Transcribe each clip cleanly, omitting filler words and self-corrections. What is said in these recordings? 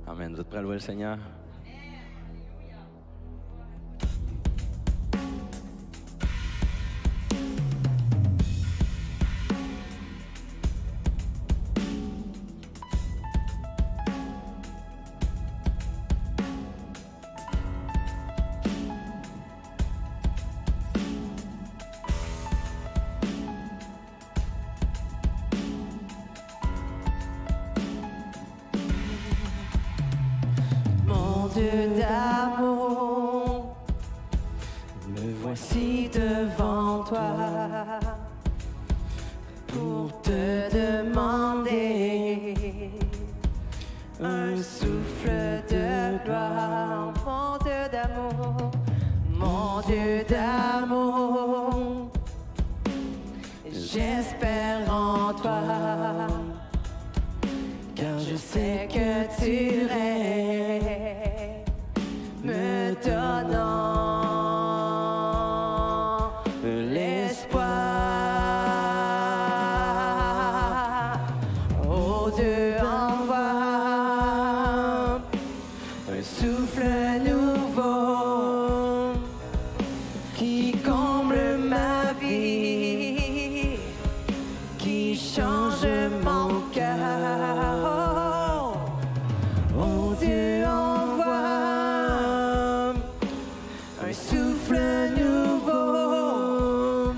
Amen. Vous êtes prêts à louer le Seigneur? Dieu d'amour, me voici devant toi pour te demander un souffle de gloire. Mon Dieu d'amour, mon Dieu d'amour, j'espère en toi, car je sais que tu restes me donnant l'espoir. Oh Dieu, envoie un souffle nouveau qui comble ma vie, qui change mon cœur. Oh Dieu, souffle nouveau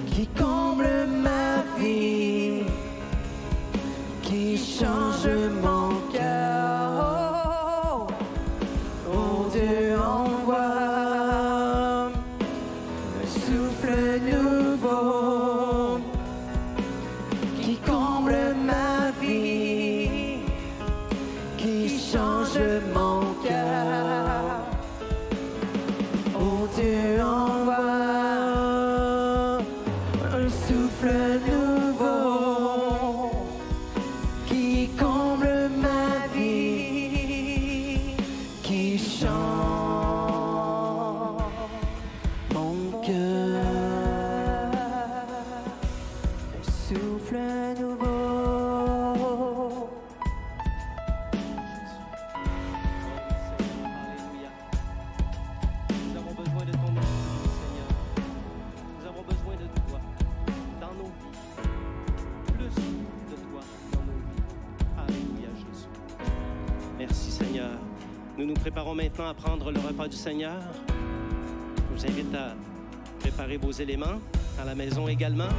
qui comble ma vie, qui change mon cœur. Oh Dieu, envoie un souffle nouveau qui comble ma vie, qui change mon cœur. Oh Dieu, envoie un souffle nouveau qui comble ma vie, qui change mon cœur. Un souffle nouveau. Merci Seigneur. Nous nous préparons maintenant à prendre le repas du Seigneur. Je vous invite à préparer vos éléments à la maison également.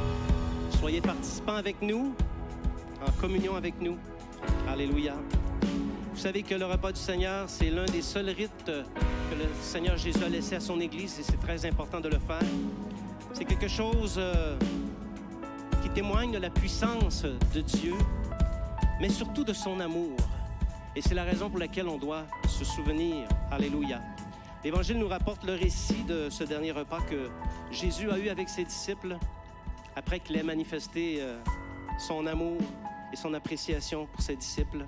Soyez participants avec nous, en communion avec nous. Alléluia. Vous savez que le repas du Seigneur, c'est l'un des seuls rites que le Seigneur Jésus a laissé à son Église et c'est très important de le faire. C'est quelque chose qui témoigne de la puissance de Dieu, mais surtout de son amour. Et c'est la raison pour laquelle on doit se souvenir. Alléluia. L'Évangile nous rapporte le récit de ce dernier repas que Jésus a eu avec ses disciples après qu'il ait manifesté son amour et son appréciation pour ses disciples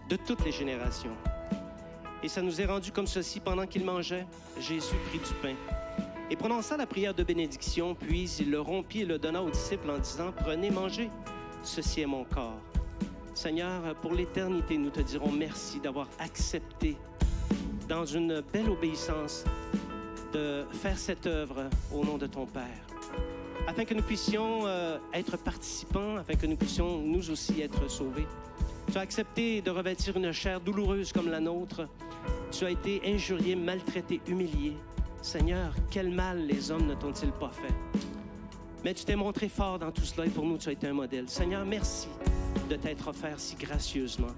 de toutes les générations. Et ça nous est rendu comme ceci. Pendant qu'il mangeait, Jésus prit du pain et prononça la prière de bénédiction, puis il le rompit et le donna aux disciples en disant « Prenez, mangez, ceci est mon corps. » Seigneur, pour l'éternité, nous te dirons merci d'avoir accepté, dans une belle obéissance, de faire cette œuvre au nom de ton Père, afin que nous puissions être participants, afin que nous puissions nous aussi être sauvés. Tu as accepté de revêtir une chair douloureuse comme la nôtre. Tu as été injurié, maltraité, humilié. Seigneur, quel mal les hommes ne t'ont-ils pas fait? Mais tu t'es montré fort dans tout cela et pour nous, tu as été un modèle. Seigneur, merci de t'être offert si gracieusement.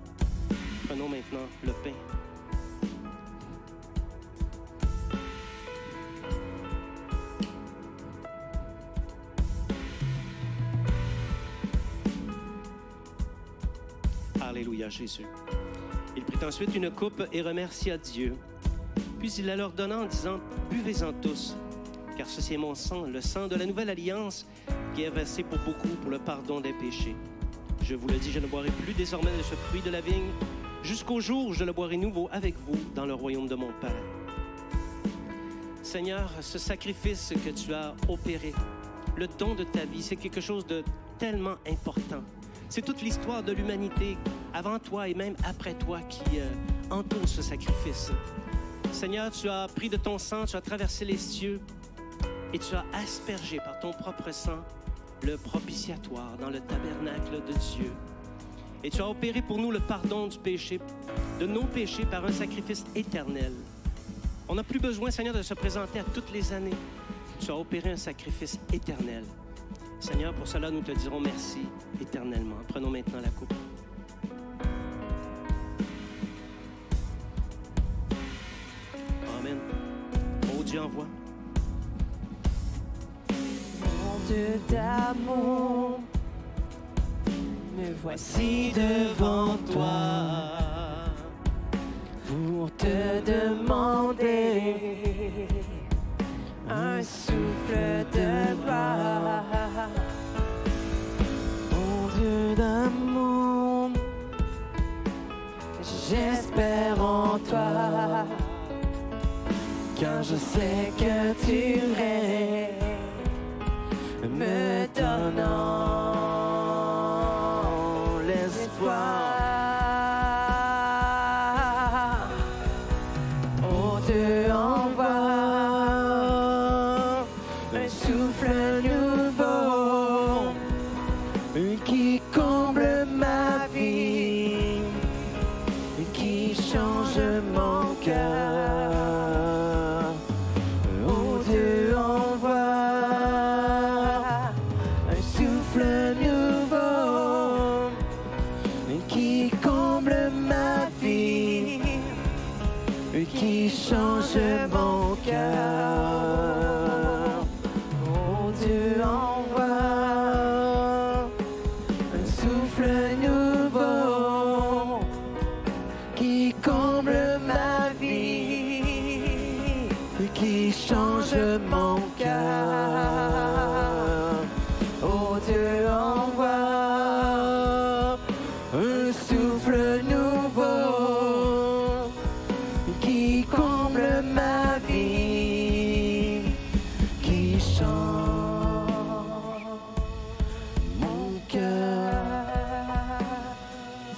Prenons maintenant le pain. Alléluia, Jésus. Il prit ensuite une coupe et remercia Dieu. Puis il la leur donna en disant « Buvez-en tous, car ceci est mon sang, le sang de la nouvelle alliance qui est versé pour beaucoup pour le pardon des péchés. Je vous le dis, je ne boirai plus désormais de ce fruit de la vigne jusqu'au jour où je le boirai nouveau avec vous dans le royaume de mon Père. » Seigneur, ce sacrifice que tu as opéré, le don de ta vie, c'est quelque chose de tellement important. C'est toute l'histoire de l'humanité, avant toi et même après toi, qui entoure ce sacrifice. Seigneur, tu as pris de ton sang, tu as traversé les cieux et tu as aspergé par ton propre sang le propitiatoire dans le tabernacle de Dieu. Et tu as opéré pour nous le pardon du péché, de nos péchés par un sacrifice éternel. On n'a plus besoin, Seigneur, de se présenter à toutes les années. Tu as opéré un sacrifice éternel. Seigneur, pour cela, nous te dirons merci éternellement. Prenons maintenant la coupe. Amen. Oh Dieu, envoie. Mon Dieu d'amour, me voici devant toi pour te demander un souffle de gloire. Mon Dieu d'amour, j'espère en toi, car je sais que tu règnes, me donnant l'espoir. Oh, Dieu envoie un souffle nouveau qui comble ma vie, qui change mon cœur. Oh, Dieu envoie un souffle nouveau qui comble ma vie, qui change mon cœur. Oh, Dieu envoie un souffle nouveau qui comble ma vie, qui change mon cœur. Oh, Dieu envoie un souffle nouveau qui comble ma vie, qui change mon cœur.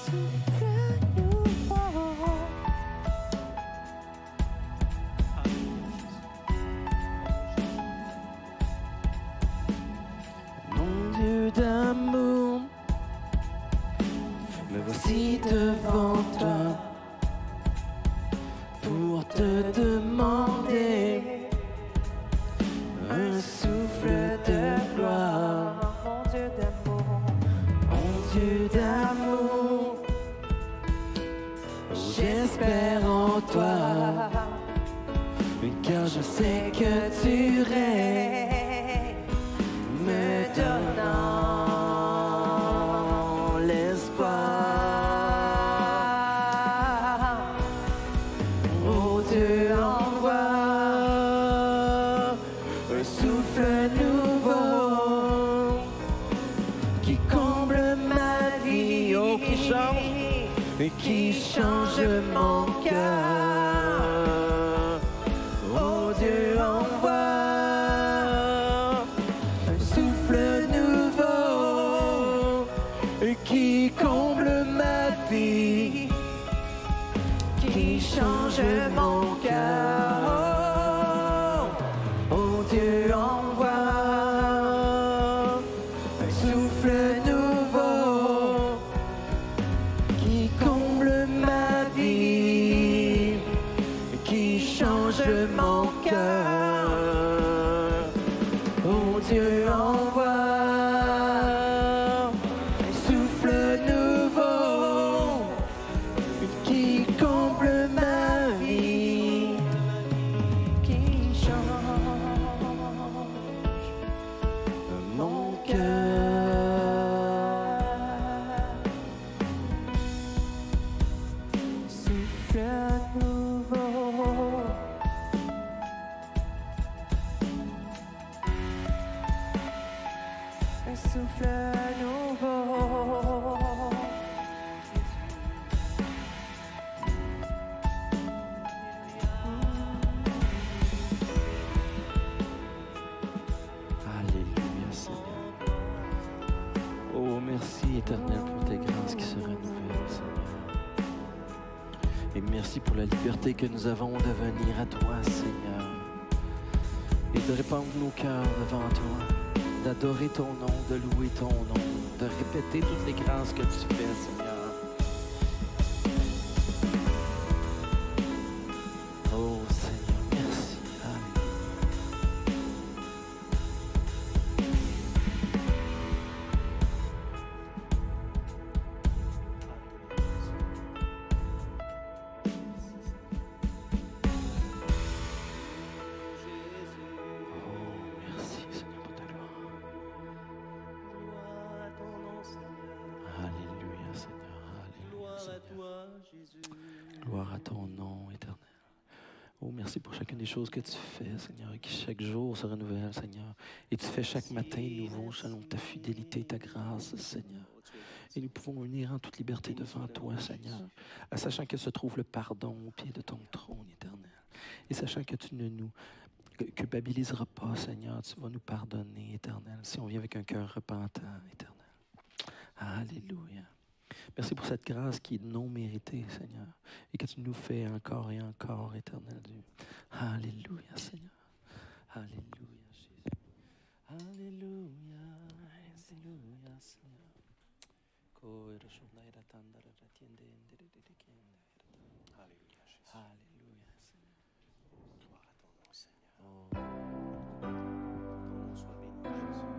Souffle nouveau. Mon Dieu d'amour, me voici devant toi pour te demander un souffle de gloire. Mon Dieu d'amour, mon Dieu d'amour, j'espère en toi, car je sais que tu règnes, me donnant l'espoir. Oh, Dieu envoie un souffle nouveau qui comble ma vie, oh, qui change mon cœur. Oh, Dieu envoie un souffle nouveau qui comble ma vie, qui change mon cœur. Oh, Dieu envoie un souffle nouveau qui comble ma vie, qui change mon cœur. Oh, Dieu envoie un souffle nouveau qui comble ma vie, qui change mon cœur. Souffle nouveau ta grâce qui se renouvelle, Seigneur. Et merci pour la liberté que nous avons de venir à toi, Seigneur. Et de répandre nos cœurs devant toi, d'adorer ton nom, de louer ton nom, de répéter toutes les grâces que tu fais, Seigneur. Oh, Seigneur, merci. Gloire à ton nom éternel. Oh, merci pour chacune des choses que tu fais, Seigneur, et qui chaque jour se renouvelle, Seigneur. Et tu fais chaque matin nouveau selon ta fidélité, ta grâce, Seigneur. Et nous pouvons venir en toute liberté devant toi, Seigneur, en sachant que se trouve le pardon au pied de ton trône éternel. Et sachant que tu ne nous culpabiliseras pas, Seigneur, tu vas nous pardonner, éternel, si on vient avec un cœur repentant, éternel. Alléluia. Merci pour cette grâce qui est non méritée, Seigneur, et que tu nous fais encore et encore, éternel Dieu. Alléluia, Seigneur. Alléluia, Jésus. Alléluia, Alléluia, Seigneur. Alléluia, Jésus. Alléluia, Seigneur. Gloire à ton nom, Seigneur. Oh. Ton nom soit béni, Jésus.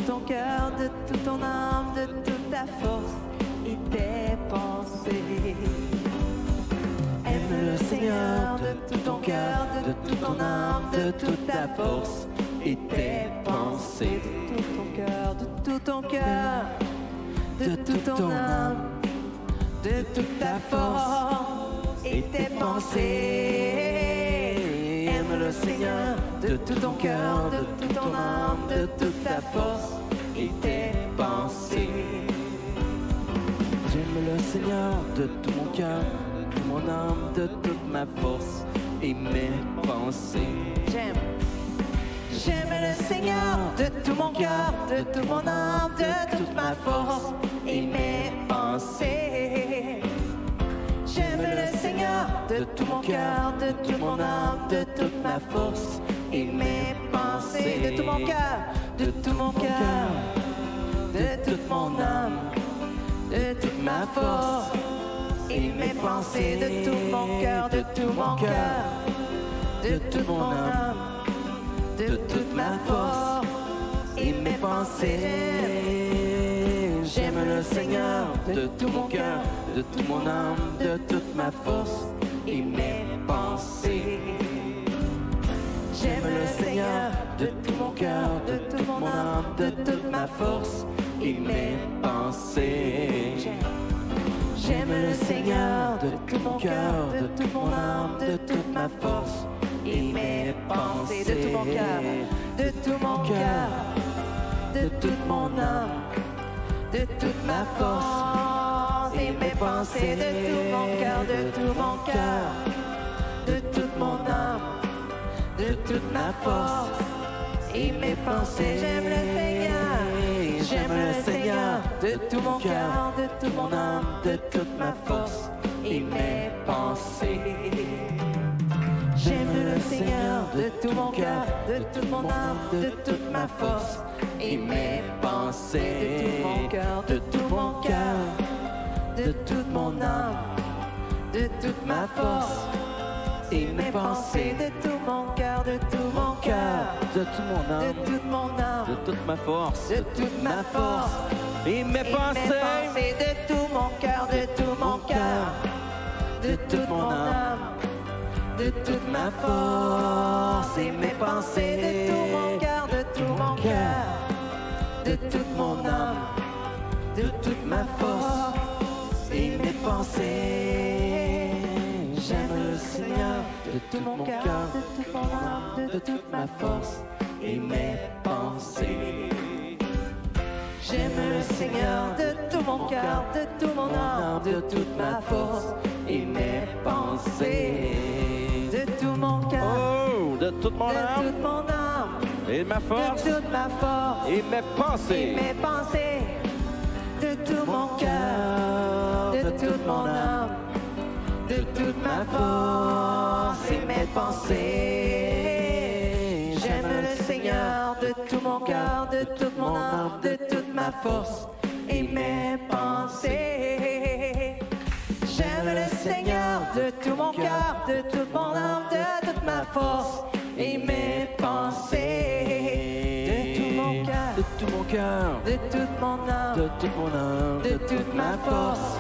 Ton cœur, de toute ton âme, de toute ta force et tes pensées. Aime le Seigneur de tout ton cœur, de toute ton âme, de toute ta force et tes pensées. De tout ton cœur, de tout ton cœur, de toute ton âme, de toute ta force et tes pensées. Aime le Seigneur de tout ton cœur, de toute ton âme, de toute ta force et tes pensées. J'aime le Seigneur de tout mon cœur, de mon âme, de toute ma force et mes pensées. J'aime le Seigneur de tout mon cœur, de toute mon âme, de toute ma force et mes pensées. J'aime le Seigneur de tout mon cœur, de toute mon âme, de toute ma force et mes pensées. De tout mon cœur, de tout mon cœur, de toute mon âme, de toute ma force et mes pensées. De tout mon cœur, de tout mon cœur, de toute mon âme, de toute ma force et mes pensées. J'aime le Seigneur de tout mon cœur, de toute mon âme, de toute ma force et mes pensées. J'aime le Seigneur de tout mon cœur, de toute mon âme, de toute ma force et mes pensées. J'aime le Seigneur de tout mon cœur, de toute mon âme, de toute ma force et mes pensées. De tout mon cœur, de tout mon cœur, de toute mon âme, de toute ma force et mes pensées. De tout mon cœur, de tout mon cœur, de toute mon âme, de toute ma force et mes pensées. J'aime le Seigneur, j'aime le Seigneur de tout mon cœur, de toute mon âme, de toute ma force et mes pensées. J'aime le Seigneur de tout mon cœur, de toute mon âme, de toute ma force et mes pensées. De tout mon cœur, de tout mon cœur, de toute mon âme, de toute ma force et mes pensées. De tout mon cœur, de tout mon cœur, de tout mon âme, de toute mon âme, de toute ma force, de toute ma force et mes pensées. De tout mon cœur, de tout mon cœur, de toute mon âme, de toute ma force et mes pensées. De tout mon cœur, de tout mon cœur, de toute mon âme, de toute ma force et mes pensées. J'aime le Seigneur de tout mon cœur, de toute mon âme, de toute ma force et mes pensées. J'aime le Seigneur de tout mon cœur, de tout mon âme, de toute ma force et mes pensées. De tout mon cœur, Oh, de toute mon de âme toute mon âme, et ma force de toute ma force et mes et pensées. mes pensées. De tout mon cœur, de toute mon âme, de toute ma force et mes pensées. J'aime le Seigneur de tout mon cœur, de toute mon âme, de toute ma force et mes pensées. J'aime le Seigneur de tout mon cœur, de toute mon âme, de toute ma force et mes pensées. De tout mon cœur, De tout mon cœur, de toute mon âme, de toute mon âme, de toute ma force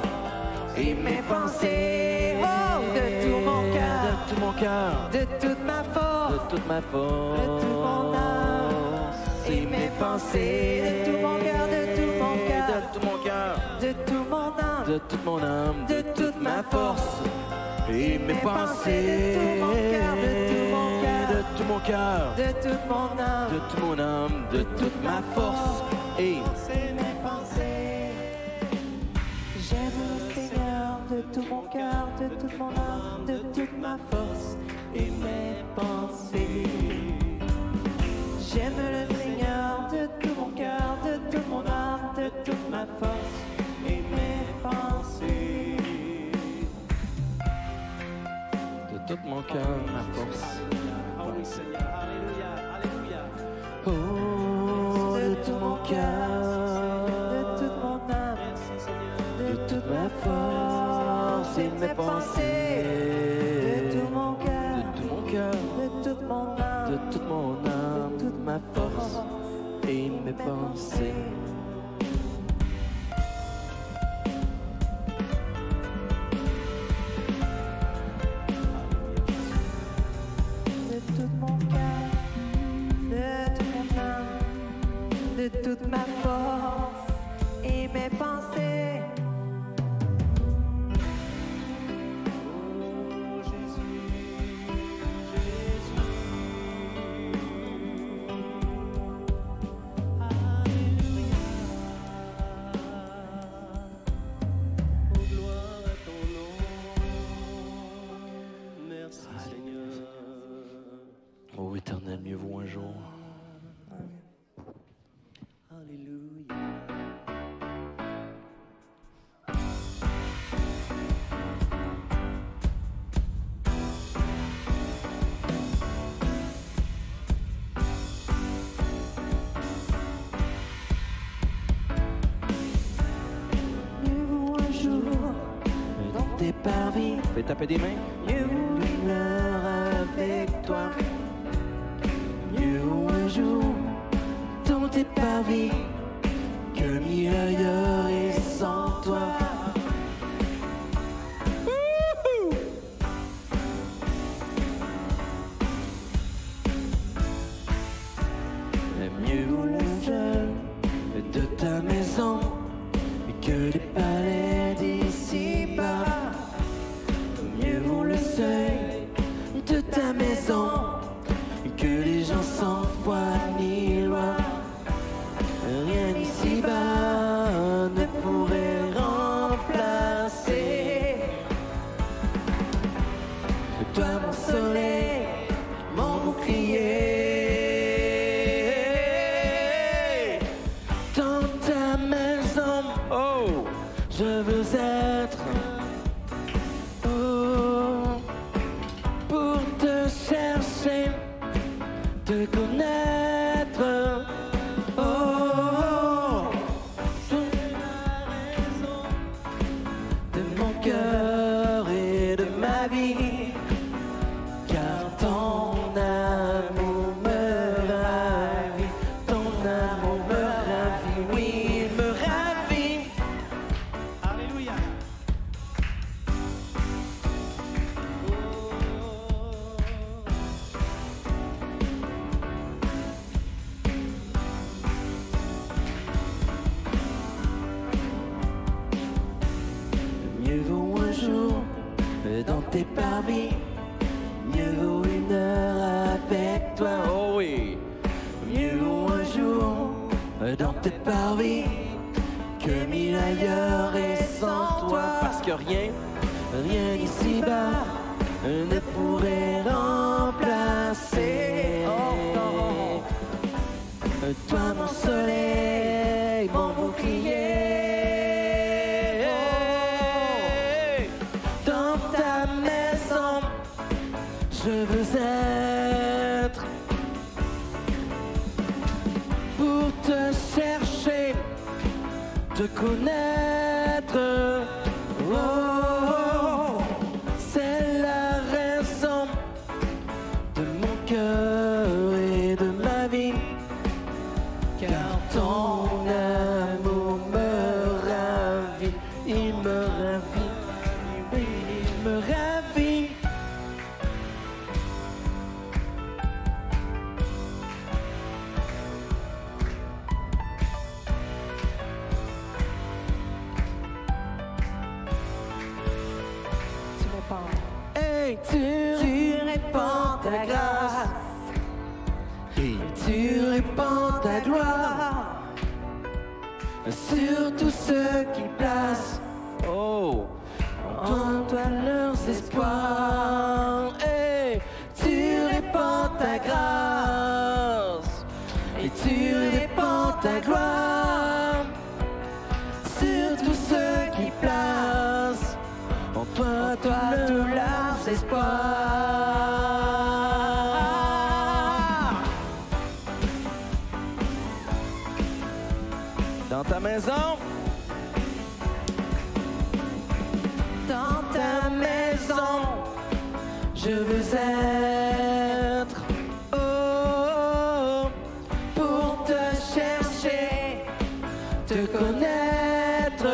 et mes pensées. Oh, de tout mon cœur, de tout mon cœur, de toute ma de force, toute ma force de tout mon âme et mes pensées. De tout mon cœur, de tout mon cœur, de tout mon cœur, de tout mon âme, de toute mon âme, de toute ma force et mes pensées. De tout mon cœur, de tout mon cœur, de tout mon cœur, de toute mon âme, de toute mon âme, de toute ma force et et mes pensées. J'aime le Seigneur de tout mon cœur, de toute mon âme, de toute ma force et mes pensées. J'aime le Seigneur de tout mon cœur, de toute mon âme, de toute ma force et mes pensées. de tout mon cœur, ma force. Ah oui, Seigneur. Alléluia. Alléluia. Oh, de tout mon cœur, De toute mon âme, Merci, Seigneur. de toute ma force et mes pensées. de tout mon De cœur, tout mon cœur, de toute mon de âme, toute mon âme, de toute ma force et mes pensées. de tout mon cœur, de toute mon âme, de toute ma force et mes pensées. Oh, Jésus. Jésus. Alléluia. Oh, gloire à ton nom. Merci, Seigneur. Oh Éternel, mieux vaut un jour. Alléluia. Mieux vaut un jour Dans tes parvis, fais taper des mains. mieux vaut une heure avec toi. Mieux vaut un jour dans tes parvis que mille ailleurs et sans toi. Mieux vaut le seul de ta maison que les palais d'ici-bas. Mieux vaut le seuil de ta maison que les gens sans foi ni loi. Rien ici-bas ne pourrait remplacer toi, mon soleil, mon bouclier. Dans ta maison, oh, je veux être. Oh, pour te chercher, te connaître. Oh, c'est la raison de mon cœur et de ma vie, car ton amour me ravit, ton amour me ravit, oui, il me ravit. Alléluia. Mieux vaut un jour dans tes parvis, mieux vaut une heure avec toi, oh oui. Mieux vaut un jour dans tes parvis, que rien, rien ici-bas ne pourrait remplacer. Oh, toi mon soleil, mon bouclier. Dans ta maison, je veux être pour te chercher, te connaître. Oh, c'est la raison de mon cœur et de ma vie, car ton amour me ravit, il me ravit, il me ravit. Hey, tu répands ta grâce et tu répands ta gloire sur tous ceux qui placent en toi leurs espoirs. Hey, tu répands ta grâce et tu répands ta gloire sur tous ceux qui placent en toi, tous leurs espoirs. Dans ta maison, dans ta maison, je veux être pour te chercher, te connaître.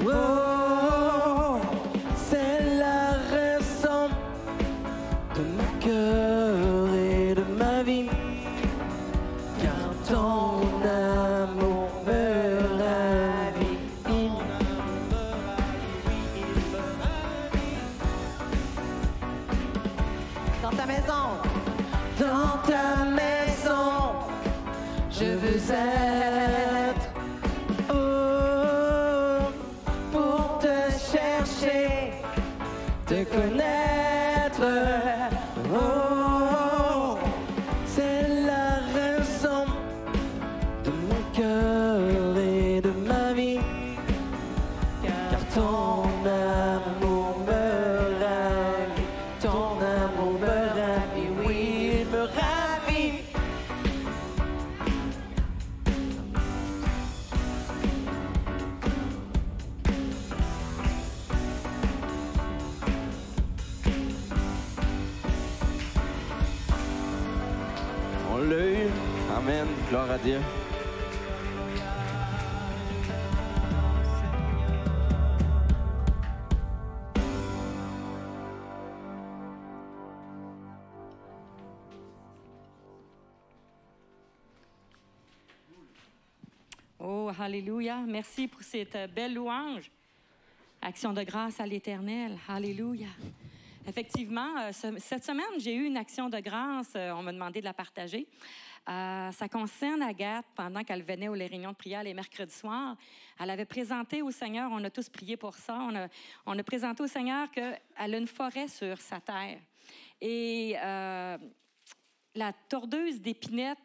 Oh, c'est la raison de mon cœur et de ma vie, car ton amour me ravit, il me ravit. Dans ta maison, je veux être pour te chercher, te connaître. Oh, c'est la raison de mon cœur et de ma vie, car ton amour me ravit, ton amour me ravit, oui, il me ravit. On l'a eu. Amen. Gloire à Dieu. Oh, alléluia. Merci pour cette belle louange. Action de grâce à l'Éternel. Alléluia. Effectivement, cette semaine, j'ai eu une action de grâce. On m'a demandé de la partager. Ça concerne Agathe, pendant qu'elle venait aux réunions de prière les mercredis soirs. Elle avait présenté au Seigneur, on a tous prié pour ça, on a présenté au Seigneur qu'elle a une forêt sur sa terre. Et la tordeuse d'épinette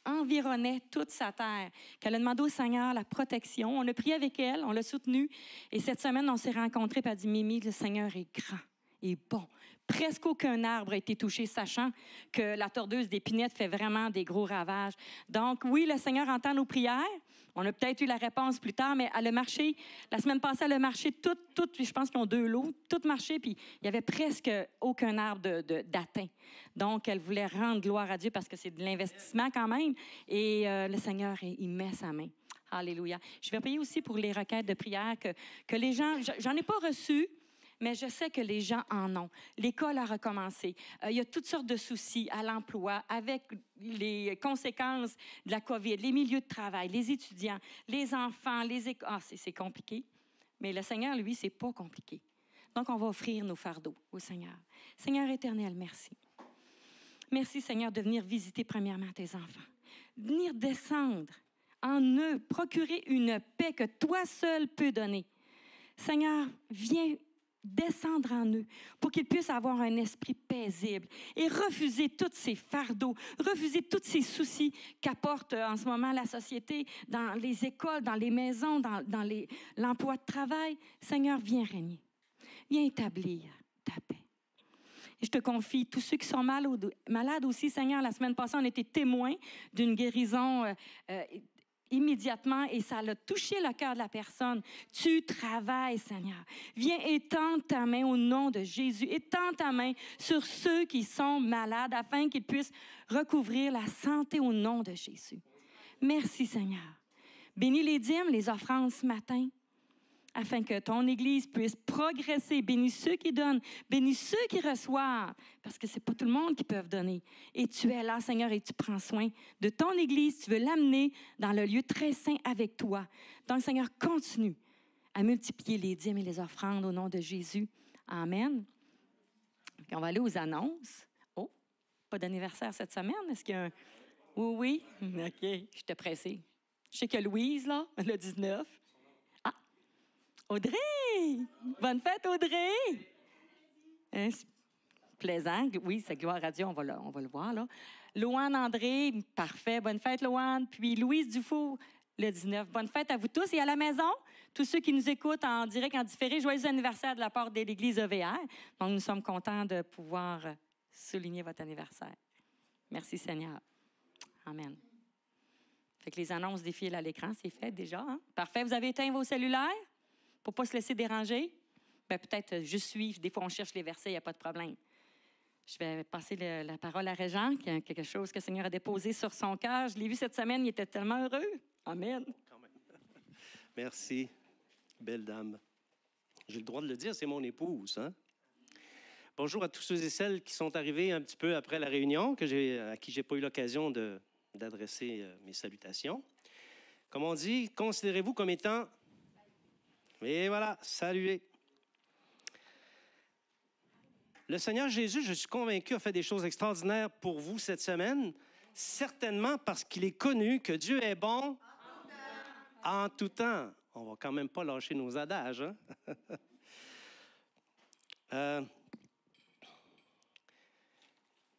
environnait toute sa terre, qu'elle a demandé au Seigneur la protection. On a prié avec elle, on l'a soutenue. Et cette semaine, on s'est rencontrés, puis elle a dit, Mimi, le Seigneur est grand et bon. Presque aucun arbre a été touché, sachant que la tordeuse d'épinette fait vraiment des gros ravages. Donc, oui, le Seigneur entend nos prières. On a peut-être eu la réponse plus tard, mais elle a marché. La semaine passée, elle a marché toutes, je pense qu'ils ont 2 lots, toutes marché, puis il n'y avait presque aucun arbre d'atteint. Donc, elle voulait rendre gloire à Dieu parce que c'est de l'investissement quand même. Et le Seigneur, il met sa main. Alléluia. Je vais prier aussi pour les requêtes de prière que les gens... J'en ai pas reçu, mais je sais que les gens en ont. L'école a recommencé. Il y a toutes sortes de soucis à l'emploi, avec les conséquences de la COVID, les milieux de travail, les étudiants, les enfants, les écoles. Ah, c'est compliqué. Mais le Seigneur, lui, c'est pas compliqué. Donc, on va offrir nos fardeaux au Seigneur. Seigneur éternel, merci. Merci, Seigneur, de venir visiter premièrement tes enfants. Venir descendre en eux, procurer une paix que toi seul peux donner. Seigneur, viens descendre en eux pour qu'ils puissent avoir un esprit paisible et refuser tous ces fardeaux, refuser tous ces soucis qu'apporte en ce moment la société, dans les écoles, dans les maisons, dans l'emploi de travail. Seigneur, viens régner. Viens établir ta paix. Et je te confie tous ceux qui sont malades aussi, Seigneur. La semaine passée, on était témoins d'une guérison immédiatement et ça a touché le cœur de la personne. Tu travailles, Seigneur. Viens étendre ta main au nom de Jésus. Étends ta main sur ceux qui sont malades afin qu'ils puissent recouvrir la santé au nom de Jésus. Merci, Seigneur. Bénis les dîmes, les offrandes ce matin, afin que ton Église puisse progresser. Bénis ceux qui donnent, bénis ceux qui reçoivent, parce que ce n'est pas tout le monde qui peut donner. Et tu es là, Seigneur, et tu prends soin de ton Église. Tu veux l'amener dans le lieu très saint avec toi. Donc, Seigneur, continue à multiplier les dîmes et les offrandes au nom de Jésus. Amen. Puis on va aller aux annonces. Oh, pas d'anniversaire cette semaine. Est-ce qu'il y a un... Oui, oui. OK, je t'ai pressée. Je sais qu'il y a Louise, là, le 19. Audrey! Bonne fête, Audrey! Hein, plaisant. Oui, c'est gloire à Dieu, on va le voir, là. Louane André, parfait. Bonne fête, Louane. Puis Louise Dufour, le 19. Bonne fête à vous tous. Et à la maison, tous ceux qui nous écoutent en direct, en différé, joyeux anniversaire de la part de l'Église EVR. Donc, nous sommes contents de pouvoir souligner votre anniversaire. Merci, Seigneur. Amen. Fait que les annonces défilent à l'écran, c'est fait déjà. Hein? Parfait. Vous avez éteint vos cellulaires? Pour ne pas se laisser déranger, bien, peut-être juste suivre. Des fois, on cherche les versets, il n'y a pas de problème. Je vais passer la parole à Régent, qui a quelque chose que le Seigneur a déposé sur son cœur. Je l'ai vu cette semaine, il était tellement heureux. Amen. Quand même. Merci, belle dame. J'ai le droit de le dire, c'est mon épouse. Hein? Bonjour à tous ceux et celles qui sont arrivés un petit peu après la réunion, à qui je n'ai pas eu l'occasion d'adresser mes salutations. Comme on dit, considérez-vous comme étant... Et voilà, saluez. Le Seigneur Jésus, je suis convaincu, a fait des choses extraordinaires pour vous cette semaine, certainement parce qu'il est connu que Dieu est bon en tout temps. On ne va quand même pas lâcher nos adages. Hein?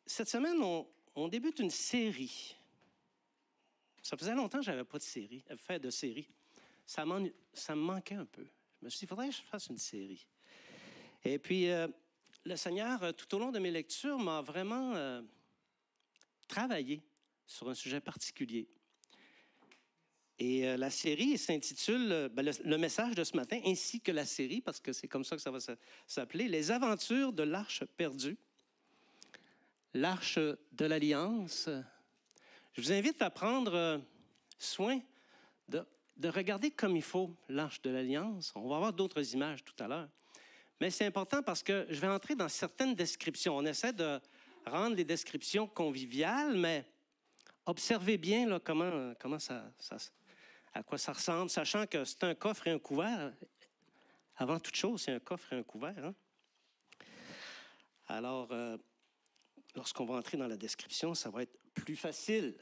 Cette semaine, on débute une série. Ça faisait longtemps que je n'avais pas de série, Ça me manquait un peu. Je me suis dit, il faudrait que je fasse une série. Et puis, le Seigneur, tout au long de mes lectures, m'a vraiment travaillé sur un sujet particulier. Et la série s'intitule, le message de ce matin, ainsi que la série, parce que c'est comme ça que ça va s'appeler, « Les aventures de l'Arche perdue ». L'Arche de l'Alliance. Je vous invite à prendre soin de regarder comme il faut l'Arche de l'Alliance. On va avoir d'autres images tout à l'heure. Mais c'est important parce que je vais entrer dans certaines descriptions. On essaie de rendre les descriptions conviviales, mais observez bien là, comment à quoi ça ressemble, sachant que c'est un coffre et un couvert. Avant toute chose, c'est un coffre et un couvert. Hein? Alors, lorsqu'on va entrer dans la description, ça va être plus facile.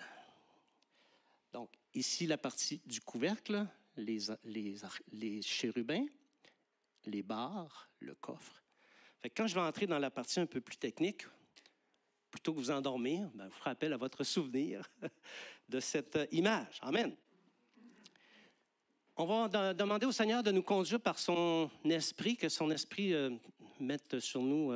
Donc, ici, la partie du couvercle, les chérubins, les barres, le coffre. Fait que quand je vais entrer dans la partie un peu plus technique, plutôt que vous endormir, vous ferez appel à votre souvenir de cette image. Amen. On va demander au Seigneur de nous conduire par son esprit, que son esprit mette sur nous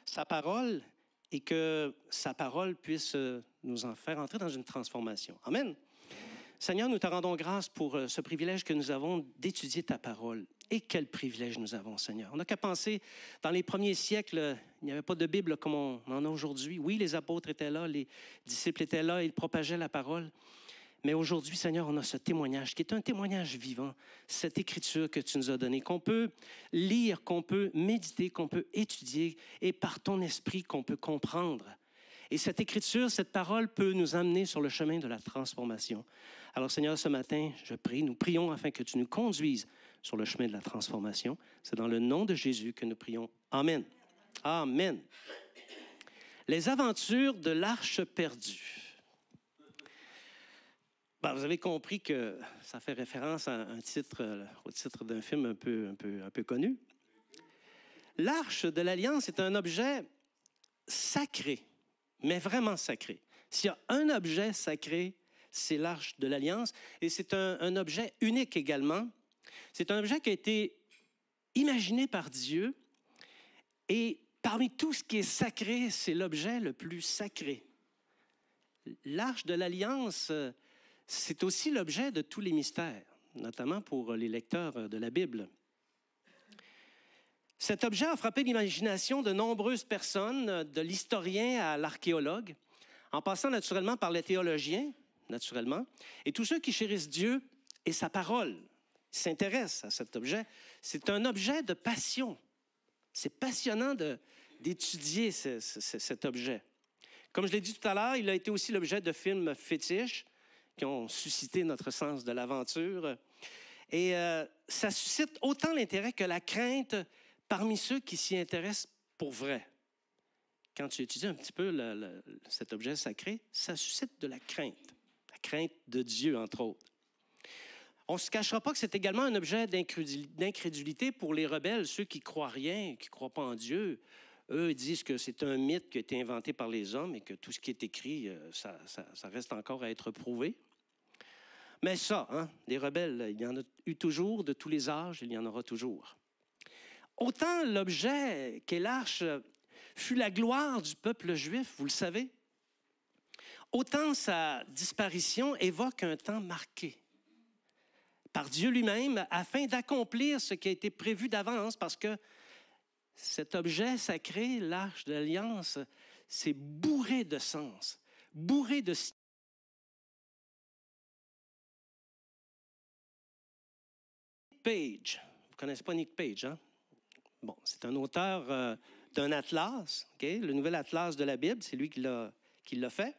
sa parole et que sa parole puisse nous en faire entrer dans une transformation. Amen. Seigneur, nous te rendons grâce pour ce privilège que nous avons d'étudier ta parole. Et quel privilège nous avons, Seigneur. On n'a qu'à penser, dans les premiers siècles, il n'y avait pas de Bible comme on en a aujourd'hui. Oui, les apôtres étaient là, les disciples étaient là, ils propageaient la parole. Mais aujourd'hui, Seigneur, on a ce témoignage qui est un témoignage vivant, cette écriture que tu nous as donnée, qu'on peut lire, qu'on peut méditer, qu'on peut étudier, et par ton esprit qu'on peut comprendre. Et cette écriture, cette parole peut nous amener sur le chemin de la transformation. Alors, Seigneur, ce matin, je prie, nous prions afin que tu nous conduises sur le chemin de la transformation. C'est dans le nom de Jésus que nous prions. Amen. Amen. Les aventures de l'Arche perdue. Ben, vous avez compris que ça fait référence à au titre d'un film un peu connu. L'Arche de l'Alliance est un objet sacré, mais vraiment sacré. S'il y a un objet sacré, c'est l'Arche de l'Alliance, et c'est un objet unique également. C'est un objet qui a été imaginé par Dieu, et parmi tout ce qui est sacré, c'est l'objet le plus sacré. L'Arche de l'Alliance, c'est aussi l'objet de tous les mystères, notamment pour les lecteurs de la Bible. Cet objet a frappé l'imagination de nombreuses personnes, de l'historien à l'archéologue, en passant naturellement par les théologiens, naturellement, et tous ceux qui chérissent Dieu et sa parole s'intéressent à cet objet. C'est un objet de passion. C'est passionnant d'étudier cet objet. Comme je l'ai dit tout à l'heure, il a été aussi l'objet de films fétiches qui ont suscité notre sens de l'aventure. Et ça suscite autant l'intérêt que la crainte parmi ceux qui s'y intéressent pour vrai. Quand tu étudies un petit peu cet objet sacré, ça suscite de la crainte de Dieu, entre autres. On ne se cachera pas que c'est également un objet d'incrédulité pour les rebelles, ceux qui ne croient rien, qui ne croient pas en Dieu. Eux, ils disent que c'est un mythe qui a été inventé par les hommes et que tout ce qui est écrit, ça reste encore à être prouvé. Mais ça, les rebelles, il y en a eu toujours, de tous les âges, il y en aura toujours. Autant l'objet qu'est l'arche fut la gloire du peuple juif, vous le savez, autant sa disparition évoque un temps marqué par Dieu lui-même afin d'accomplir ce qui a été prévu d'avance, parce que cet objet sacré, l'arche de l'Alliance, c'est bourré de sens, bourré de Page. Vous ne connaissez pas Nick Page, hein? Bon, c'est un auteur d'un atlas, okay? Le nouvel atlas de la Bible, c'est lui qui l'a fait.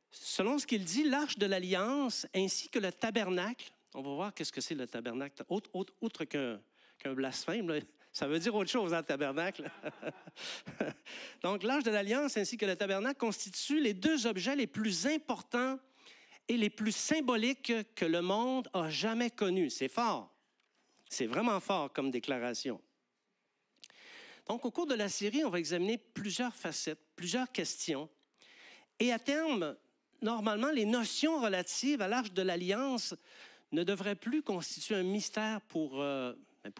Selon ce qu'il dit, l'arche de l'Alliance ainsi que le tabernacle, on va voir qu'est-ce que c'est le tabernacle, autre qu'un blasphème, là. Ça veut dire autre chose, le tabernacle. Donc, l'arche de l'Alliance ainsi que le tabernacle constituent les deux objets les plus importants et les plus symboliques que le monde a jamais connus. C'est fort. C'est vraiment fort comme déclaration. Donc, au cours de la série, on va examiner plusieurs facettes, plusieurs questions. Et à terme, normalement, les notions relatives à l'Arche de l'Alliance ne devraient plus constituer un mystère pour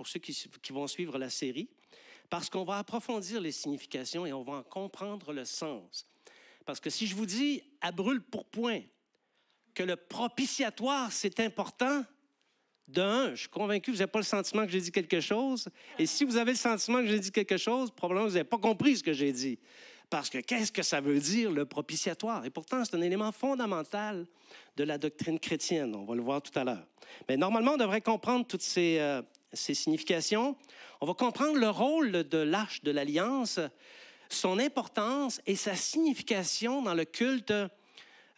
ceux qui vont suivre la série, parce qu'on va approfondir les significations et on va en comprendre le sens. Parce que si je vous dis à brûle-pourpoint que le propitiatoire, c'est important, je suis convaincu que vous n'avez pas le sentiment que j'ai dit quelque chose. Et si vous avez le sentiment que j'ai dit quelque chose, probablement que vous n'avez pas compris ce que j'ai dit. Parce que qu'est-ce que ça veut dire, le propitiatoire? Et pourtant, c'est un élément fondamental de la doctrine chrétienne. On va le voir tout à l'heure. Mais normalement, on devrait comprendre toutes ces significations. On va comprendre le rôle de l'Arche de l'Alliance, son importance et sa signification dans le culte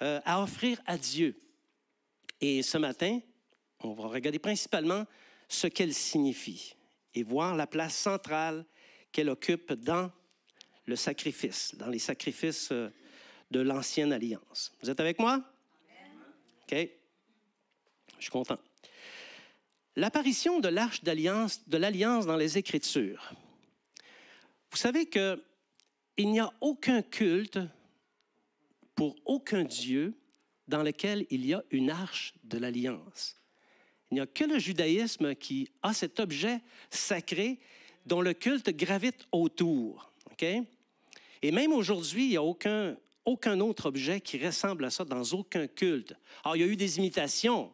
à offrir à Dieu. Et ce matin, on va regarder principalement ce qu'elle signifie et voir la place centrale qu'elle occupe dans le sacrifice, dans les sacrifices de l'Ancienne Alliance. Vous êtes avec moi? OK. Je suis content. L'apparition de l'Arche de l'Alliance dans les Écritures. Vous savez qu'il n'y a aucun culte pour aucun Dieu dans lequel il y a une Arche de l'Alliance. Il n'y a que le judaïsme qui a cet objet sacré dont le culte gravite autour. Okay? Et même aujourd'hui, il n'y a aucun autre objet qui ressemble à ça dans aucun culte. Alors, il y a eu des imitations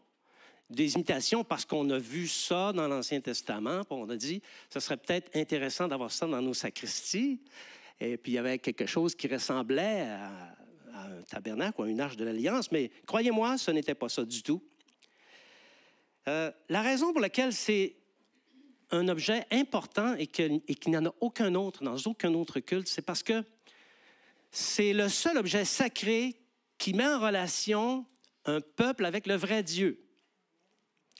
parce qu'on a vu ça dans l'Ancien Testament, puis on a dit, ce serait peut-être intéressant d'avoir ça dans nos sacristies. Et puis, il y avait quelque chose qui ressemblait à un tabernacle ou à une arche de l'Alliance, mais croyez-moi, ce n'était pas ça du tout. La raison pour laquelle c'est un objet important et qu'il n'y en a aucun autre dans aucun autre culte, c'est parce que c'est le seul objet sacré qui met en relation un peuple avec le vrai Dieu.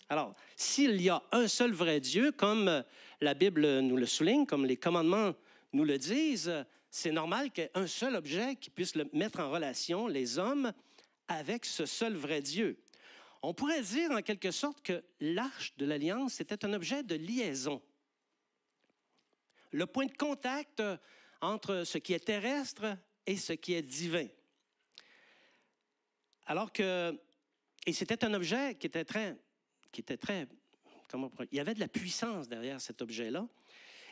Alors, s'il y a un seul vrai Dieu, comme la Bible nous le souligne, comme les commandements nous le disent, c'est normal qu'il y ait un seul objet qui puisse mettre en relation les hommes avec ce seul vrai Dieu. On pourrait dire en quelque sorte que l'arche de l'Alliance était un objet de liaison. Le point de contact entre ce qui est terrestre et ce qui est divin. Et c'était un objet qui était très, il y avait de la puissance derrière cet objet-là.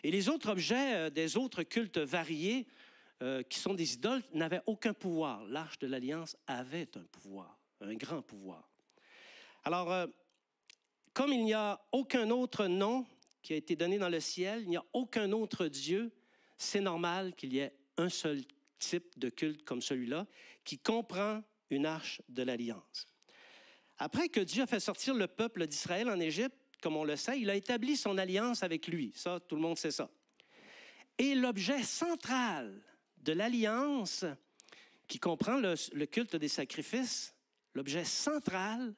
Et les autres objets des autres cultes variés, qui sont des idoles, n'avaient aucun pouvoir. L'arche de l'Alliance avait un pouvoir, un grand pouvoir. Alors, comme il n'y a aucun autre nom qui a été donné dans le ciel, il n'y a aucun autre Dieu, c'est normal qu'il y ait un seul type de culte comme celui-là qui comprend une arche de l'Alliance. Après que Dieu a fait sortir le peuple d'Israël en Égypte, comme on le sait, il a établi son alliance avec lui. Ça, tout le monde sait ça. Et l'objet central de l'alliance, qui comprend le culte des sacrifices, l'objet central,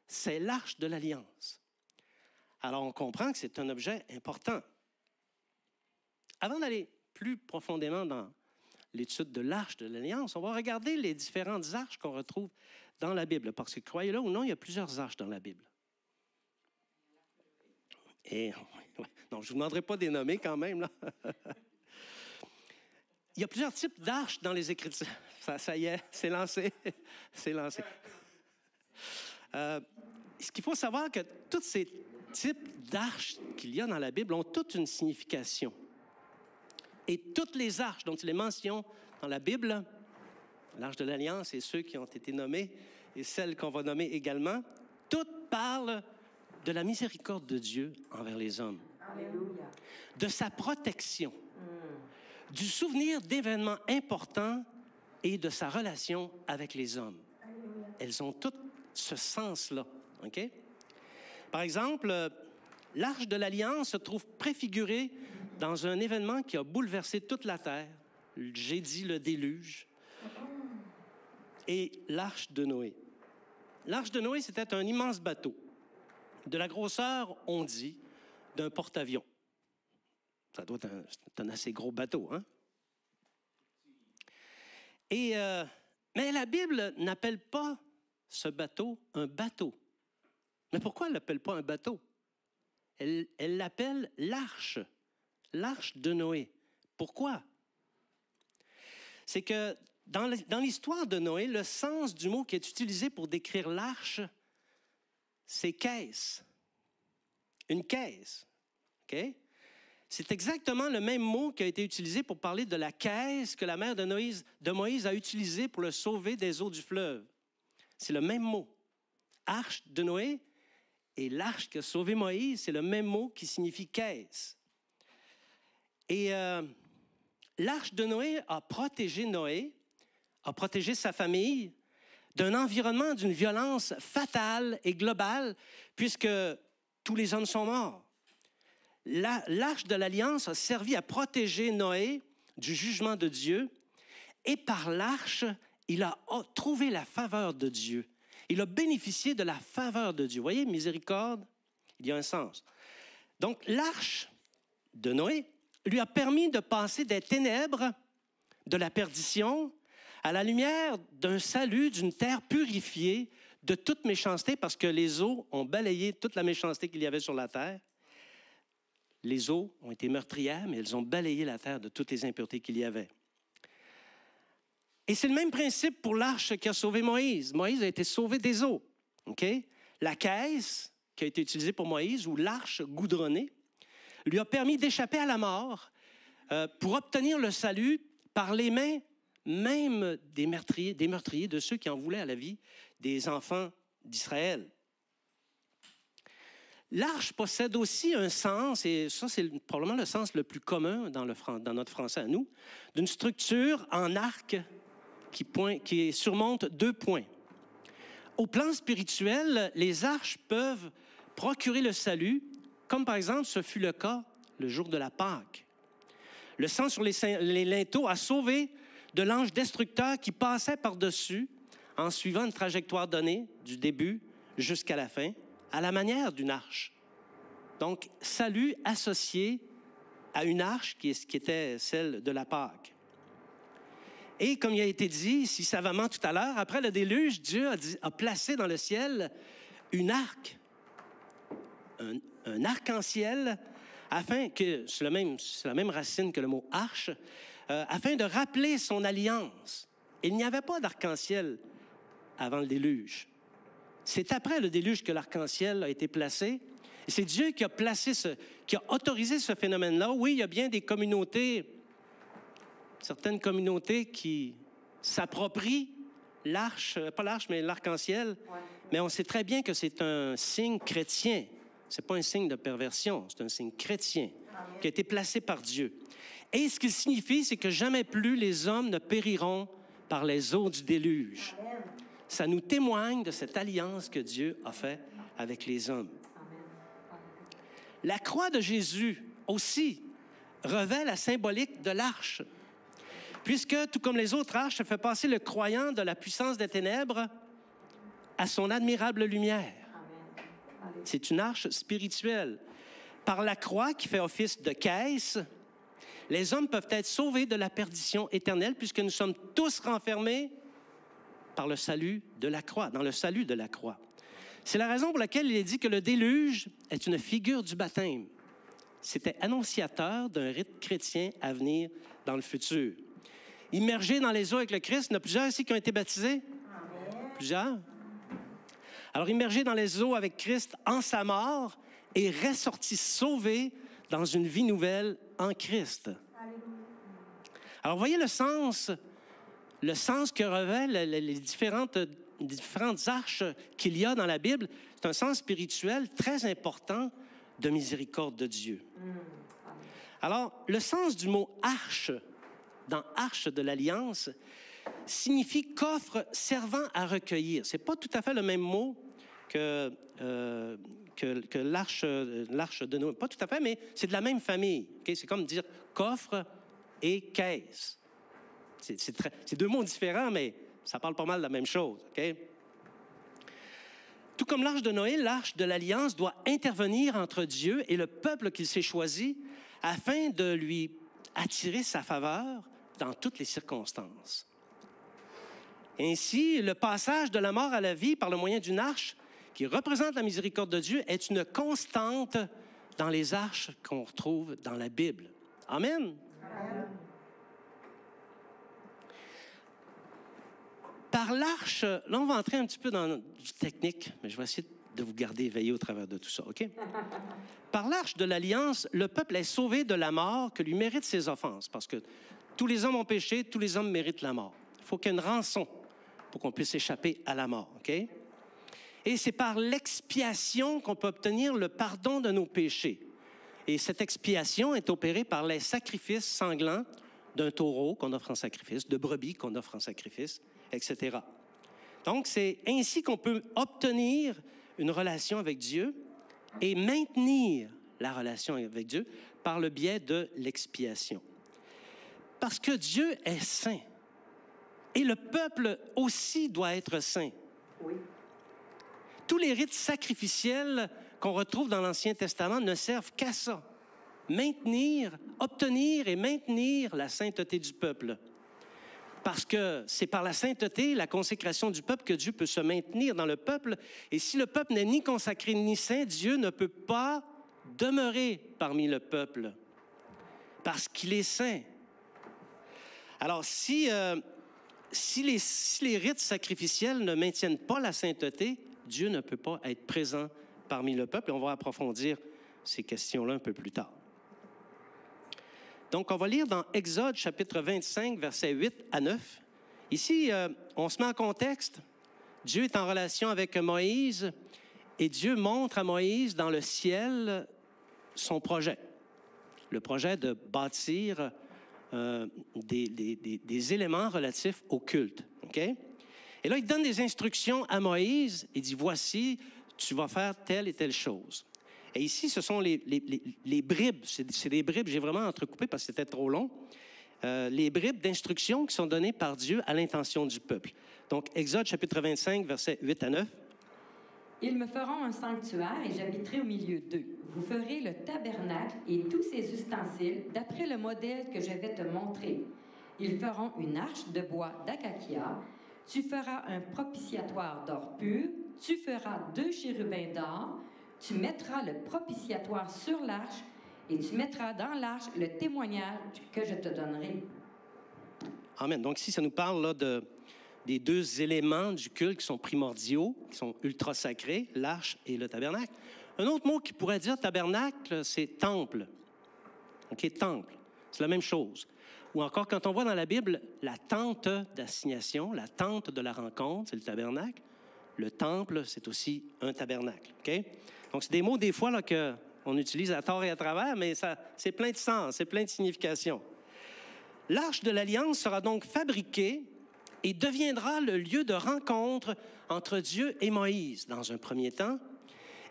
c'est l'arche de l'Alliance. Alors, on comprend que c'est un objet important. Avant d'aller plus profondément dans l'étude de l'arche de l'Alliance, on va regarder les différentes arches qu'on retrouve dans la Bible. Parce que, croyez-le ou non, il y a plusieurs arches dans la Bible. Et, non, je ne vous demanderai pas de les nommer quand même, là. Il y a plusieurs types d'arches dans les Écritures. Ça y est, c'est lancé. C'est lancé. Ce qu'il faut savoir, que tous ces types d'arches qu'il y a dans la Bible ont toute une signification. Et toutes les arches dont il est mention dans la Bible, l'arche de l'Alliance et ceux qui ont été nommés, et celles qu'on va nommer également, toutes parlent de la miséricorde de Dieu envers les hommes. Alléluia. De sa protection, du souvenir d'événements importants et de sa relation avec les hommes. Alléluia. Elles ont tout ce sens-là. OK? Par exemple, l'arche de l'Alliance se trouve préfigurée dans un événement qui a bouleversé toute la terre. J'ai dit le déluge. Et l'arche de Noé. L'arche de Noé, c'était un immense bateau. De la grosseur, on dit, d'un porte-avions. Ça doit être un assez gros bateau, hein? Mais la Bible n'appelle pas ce bateau un bateau. Mais pourquoi elle ne l'appelle pas un bateau? Elle l'appelle l'arche de Noé. Pourquoi? C'est que dans l'histoire de Noé, le sens du mot qui est utilisé pour décrire l'arche, c'est caisse. Une caisse. OK? C'est exactement le même mot qui a été utilisé pour parler de la caisse que la mère de Moïse a utilisée pour le sauver des eaux du fleuve. C'est le même mot. Arche de Noé et l'arche qui a sauvé Moïse, c'est le même mot qui signifie caisse. Et l'arche de Noé a protégé sa famille d'un environnement d'une violence fatale et globale, puisque tous les hommes sont morts. L'arche de l'Alliance a servi à protéger Noé du jugement de Dieu, et par l'arche, il a trouvé la faveur de Dieu. Il a bénéficié de la faveur de Dieu. Vous voyez, miséricorde, il y a un sens. Donc, l'arche de Noé lui a permis de passer des ténèbres, de la perdition, à la lumière d'un salut, d'une terre purifiée de toute méchanceté, parce que les eaux ont balayé toute la méchanceté qu'il y avait sur la terre. Les eaux ont été meurtrières, mais elles ont balayé la terre de toutes les impuretés qu'il y avait. Et c'est le même principe pour l'arche qui a sauvé Moïse. Moïse a été sauvé des eaux. Okay? La caisse qui a été utilisée pour Moïse, ou l'arche goudronnée, lui a permis d'échapper à la mort pour obtenir le salut par les mains même des meurtriers, de ceux qui en voulaient à la vie des enfants d'Israël. L'arche possède aussi un sens, et ça, c'est probablement le sens le plus commun dans notre français à nous, d'une structure en arc qui surmonte 2 points. Au plan spirituel, les arches peuvent procurer le salut, comme par exemple ce fut le cas le jour de la Pâque. Le sang sur les linteaux a sauvé de l'ange destructeur qui passait par-dessus en suivant une trajectoire donnée du début jusqu'à la fin, à la manière d'une arche. Donc, salut associé à une arche qui était celle de la Pâque. Et comme il a été dit si savamment tout à l'heure, après le déluge, Dieu a placé dans le ciel une arc, un arc-en-ciel, afin que, c'est la même racine que le mot arche, afin de rappeler son alliance. Il n'y avait pas d'arc-en-ciel avant le déluge. C'est après le déluge que l'arc-en-ciel a été placé. Et c'est Dieu qui a qui a autorisé ce phénomène-là. Oui, il y a bien des communautés, certaines communautés qui s'approprient pas l'arche, mais l'arc-en-ciel. Ouais. Mais on sait très bien que c'est un signe chrétien. Ce n'est pas un signe de perversion, c'est un signe chrétien qui a été placé par Dieu. Et ce qu'il signifie, c'est que jamais plus les hommes ne périront par les eaux du déluge. Amen. Ça nous témoigne de cette alliance que Dieu a faite avec les hommes. Amen. La croix de Jésus aussi revêt la symbolique de l'arche, puisque, tout comme les autres arches, ça fait passer le croyant de la puissance des ténèbres à son admirable lumière. C'est une arche spirituelle. Par la croix qui fait office de caisse, les hommes peuvent être sauvés de la perdition éternelle puisque nous sommes tous renfermés par le salut de la croix, dans le salut de la croix. C'est la raison pour laquelle il est dit que le déluge est une figure du baptême. C'était annonciateur d'un rite chrétien à venir dans le futur. Immergés dans les eaux avec le Christ, il y en a plusieurs ici qui ont été baptisés? Amen. Plusieurs? Alors, immergés dans les eaux avec Christ en sa mort et ressortis sauvés dans une vie nouvelle en Christ. Alors, voyez le sens que revêt les différentes arches qu'il y a dans la Bible. C'est un sens spirituel très important de miséricorde de Dieu. Alors, le sens du mot « arche » dans « arche de l'Alliance » signifie coffre servant à recueillir. Ce n'est pas tout à fait le même mot que l'arche de Noé. Pas tout à fait, mais c'est de la même famille. Okay? C'est comme dire coffre et caisse. C'est deux mots différents, mais ça parle pas mal de la même chose. Okay? Tout comme l'arche de Noé, l'arche de l'Alliance doit intervenir entre Dieu et le peuple qu'il s'est choisi afin de lui attirer sa faveur dans toutes les circonstances. Ainsi, le passage de la mort à la vie par le moyen d'une arche qui représente la miséricorde de Dieu est une constante dans les arches qu'on retrouve dans la Bible. Amen. Amen. Par l'arche, là, on va entrer un petit peu dans du technique, mais je vais essayer de vous garder éveillé au travers de tout ça, OK? Par l'arche de l'Alliance, le peuple est sauvé de la mort que lui méritent ses offenses, parce que tous les hommes ont péché, tous les hommes méritent la mort. Il faut qu'il y ait une rançon pour qu'on puisse échapper à la mort, OK? Et c'est par l'expiation qu'on peut obtenir le pardon de nos péchés. Et cette expiation est opérée par les sacrifices sanglants d'un taureau qu'on offre en sacrifice, de brebis qu'on offre en sacrifice, etc. Donc, c'est ainsi qu'on peut obtenir une relation avec Dieu et maintenir la relation avec Dieu par le biais de l'expiation. Parce que Dieu est saint. Et le peuple aussi doit être saint. Oui. Tous les rites sacrificiels qu'on retrouve dans l'Ancien Testament ne servent qu'à ça. Obtenir et maintenir la sainteté du peuple. Parce que c'est par la sainteté, la consécration du peuple que Dieu peut se maintenir dans le peuple. Et si le peuple n'est ni consacré ni saint, Dieu ne peut pas demeurer parmi le peuple. Parce qu'il est saint. Alors, si les rites sacrificiels ne maintiennent pas la sainteté, Dieu ne peut pas être présent parmi le peuple. Et on va approfondir ces questions-là un peu plus tard. Donc, on va lire dans Exode, chapitre 25, versets 8 à 9. Ici, on se met en contexte. Dieu est en relation avec Moïse et Dieu montre à Moïse dans le ciel son projet. Le projet de bâtir des éléments relatifs au culte. Okay? Et là, il donne des instructions à Moïse. Il dit, voici, tu vas faire telle et telle chose. Et ici, ce sont les bribes. C'est des bribes, j'ai vraiment entrecoupé parce que c'était trop long. Les bribes d'instructions qui sont données par Dieu à l'intention du peuple. Donc, Exode, chapitre 25, versets 8 à 9. « Ils me feront un sanctuaire et j'habiterai au milieu d'eux. Vous ferez le tabernacle et tous ses ustensiles d'après le modèle que je vais te montrer. Ils feront une arche de bois d'acacia. Tu feras un propitiatoire d'or pur. Tu feras 2 chérubins d'or. Tu mettras le propitiatoire sur l'arche et tu mettras dans l'arche le témoignage que je te donnerai. Amen. Donc ici, ça nous parle là, des 2 éléments du culte qui sont primordiaux, qui sont ultra sacrés, l'arche et le tabernacle. Un autre mot qui pourrait dire tabernacle, c'est temple. OK, temple. C'est la même chose. Ou encore, quand on voit dans la Bible la tente d'assignation, la tente de la rencontre, c'est le tabernacle. Le temple, c'est aussi un tabernacle. OK? Donc, c'est des mots, des fois, là, qu'on utilise à tort et à travers, mais c'est plein de sens, c'est plein de signification. L'Arche de l'Alliance sera donc fabriquée et deviendra le lieu de rencontre entre Dieu et Moïse, dans un premier temps,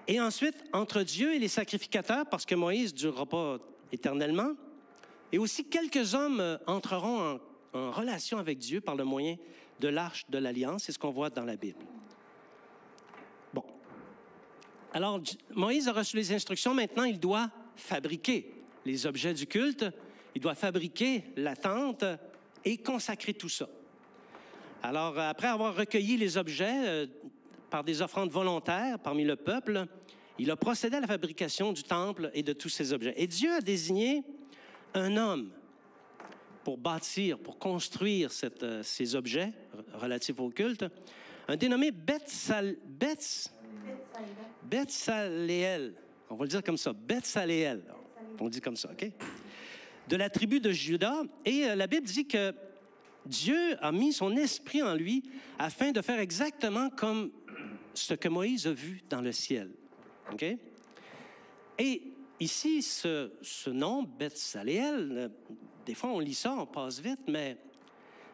et ensuite entre Dieu et les sacrificateurs, parce que Moïse ne durera pas éternellement, et aussi quelques hommes entreront en relation avec Dieu par le moyen de l'Arche de l'Alliance. C'est ce qu'on voit dans la Bible. Bon. Alors, Moïse a reçu les instructions. Maintenant, il doit fabriquer les objets du culte. Il doit fabriquer la tente et consacrer tout ça. Alors, après avoir recueilli les objets par des offrandes volontaires parmi le peuple, il a procédé à la fabrication du temple et de tous ces objets. Et Dieu a désigné un homme pour bâtir, pour construire ces objets relatifs au culte, un dénommé Betsaléel. On va le dire comme ça, Betsaléel. On le dit comme ça, OK? De la tribu de Juda. Et la Bible dit que Dieu a mis son esprit en lui afin de faire exactement comme ce que Moïse a vu dans le ciel. OK? Et ici, ce nom, Betsaléel, des fois on lit ça, on passe vite, mais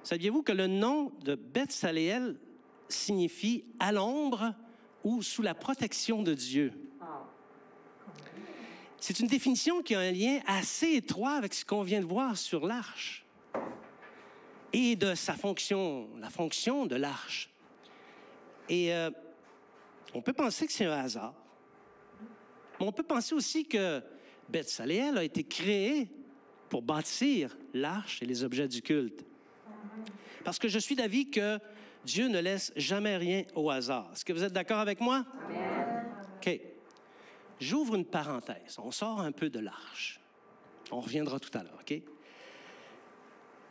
saviez-vous que le nom de Betsaléel signifie « à l'ombre » ou « sous la protection de Dieu ». C'est une définition qui a un lien assez étroit avec ce qu'on vient de voir sur l'arche et de sa fonction, la fonction de l'arche. Et on peut penser que c'est un hasard. Mais on peut penser aussi que Betsaléel a été créé pour bâtir l'arche et les objets du culte. Parce que je suis d'avis que Dieu ne laisse jamais rien au hasard. Est-ce que vous êtes d'accord avec moi? Amen. OK. J'ouvre une parenthèse. On sort un peu de l'arche. On reviendra tout à l'heure, OK?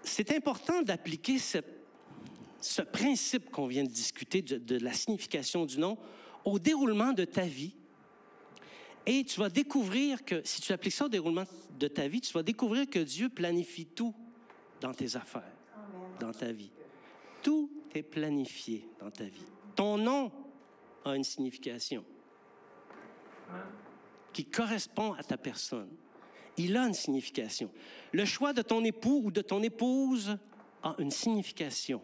C'est important d'appliquer ce principe qu'on vient de discuter de la signification du nom au déroulement de ta vie. Et tu vas découvrir que, si tu appliques ça au déroulement de ta vie, tu vas découvrir que Dieu planifie tout dans tes affaires, dans ta vie. Tout est planifié dans ta vie. Ton nom a une signification qui correspond à ta personne. Il a une signification. Le choix de ton époux ou de ton épouse a une signification.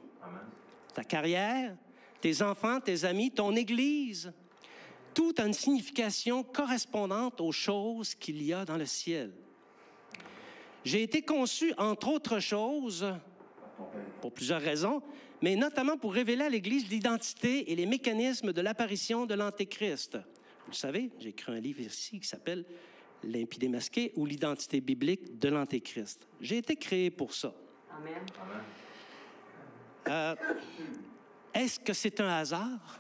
Ta carrière, tes enfants, tes amis, ton Église, tout a une signification correspondante aux choses qu'il y a dans le ciel. J'ai été conçu, entre autres choses, pour plusieurs raisons, mais notamment pour révéler à l'Église l'identité et les mécanismes de l'apparition de l'Antéchrist. Vous le savez, j'ai écrit un livre ici qui s'appelle « L'impie démasqué » ou « L'identité biblique de l'Antéchrist ». J'ai été créé pour ça. Amen. Est-ce que c'est un hasard?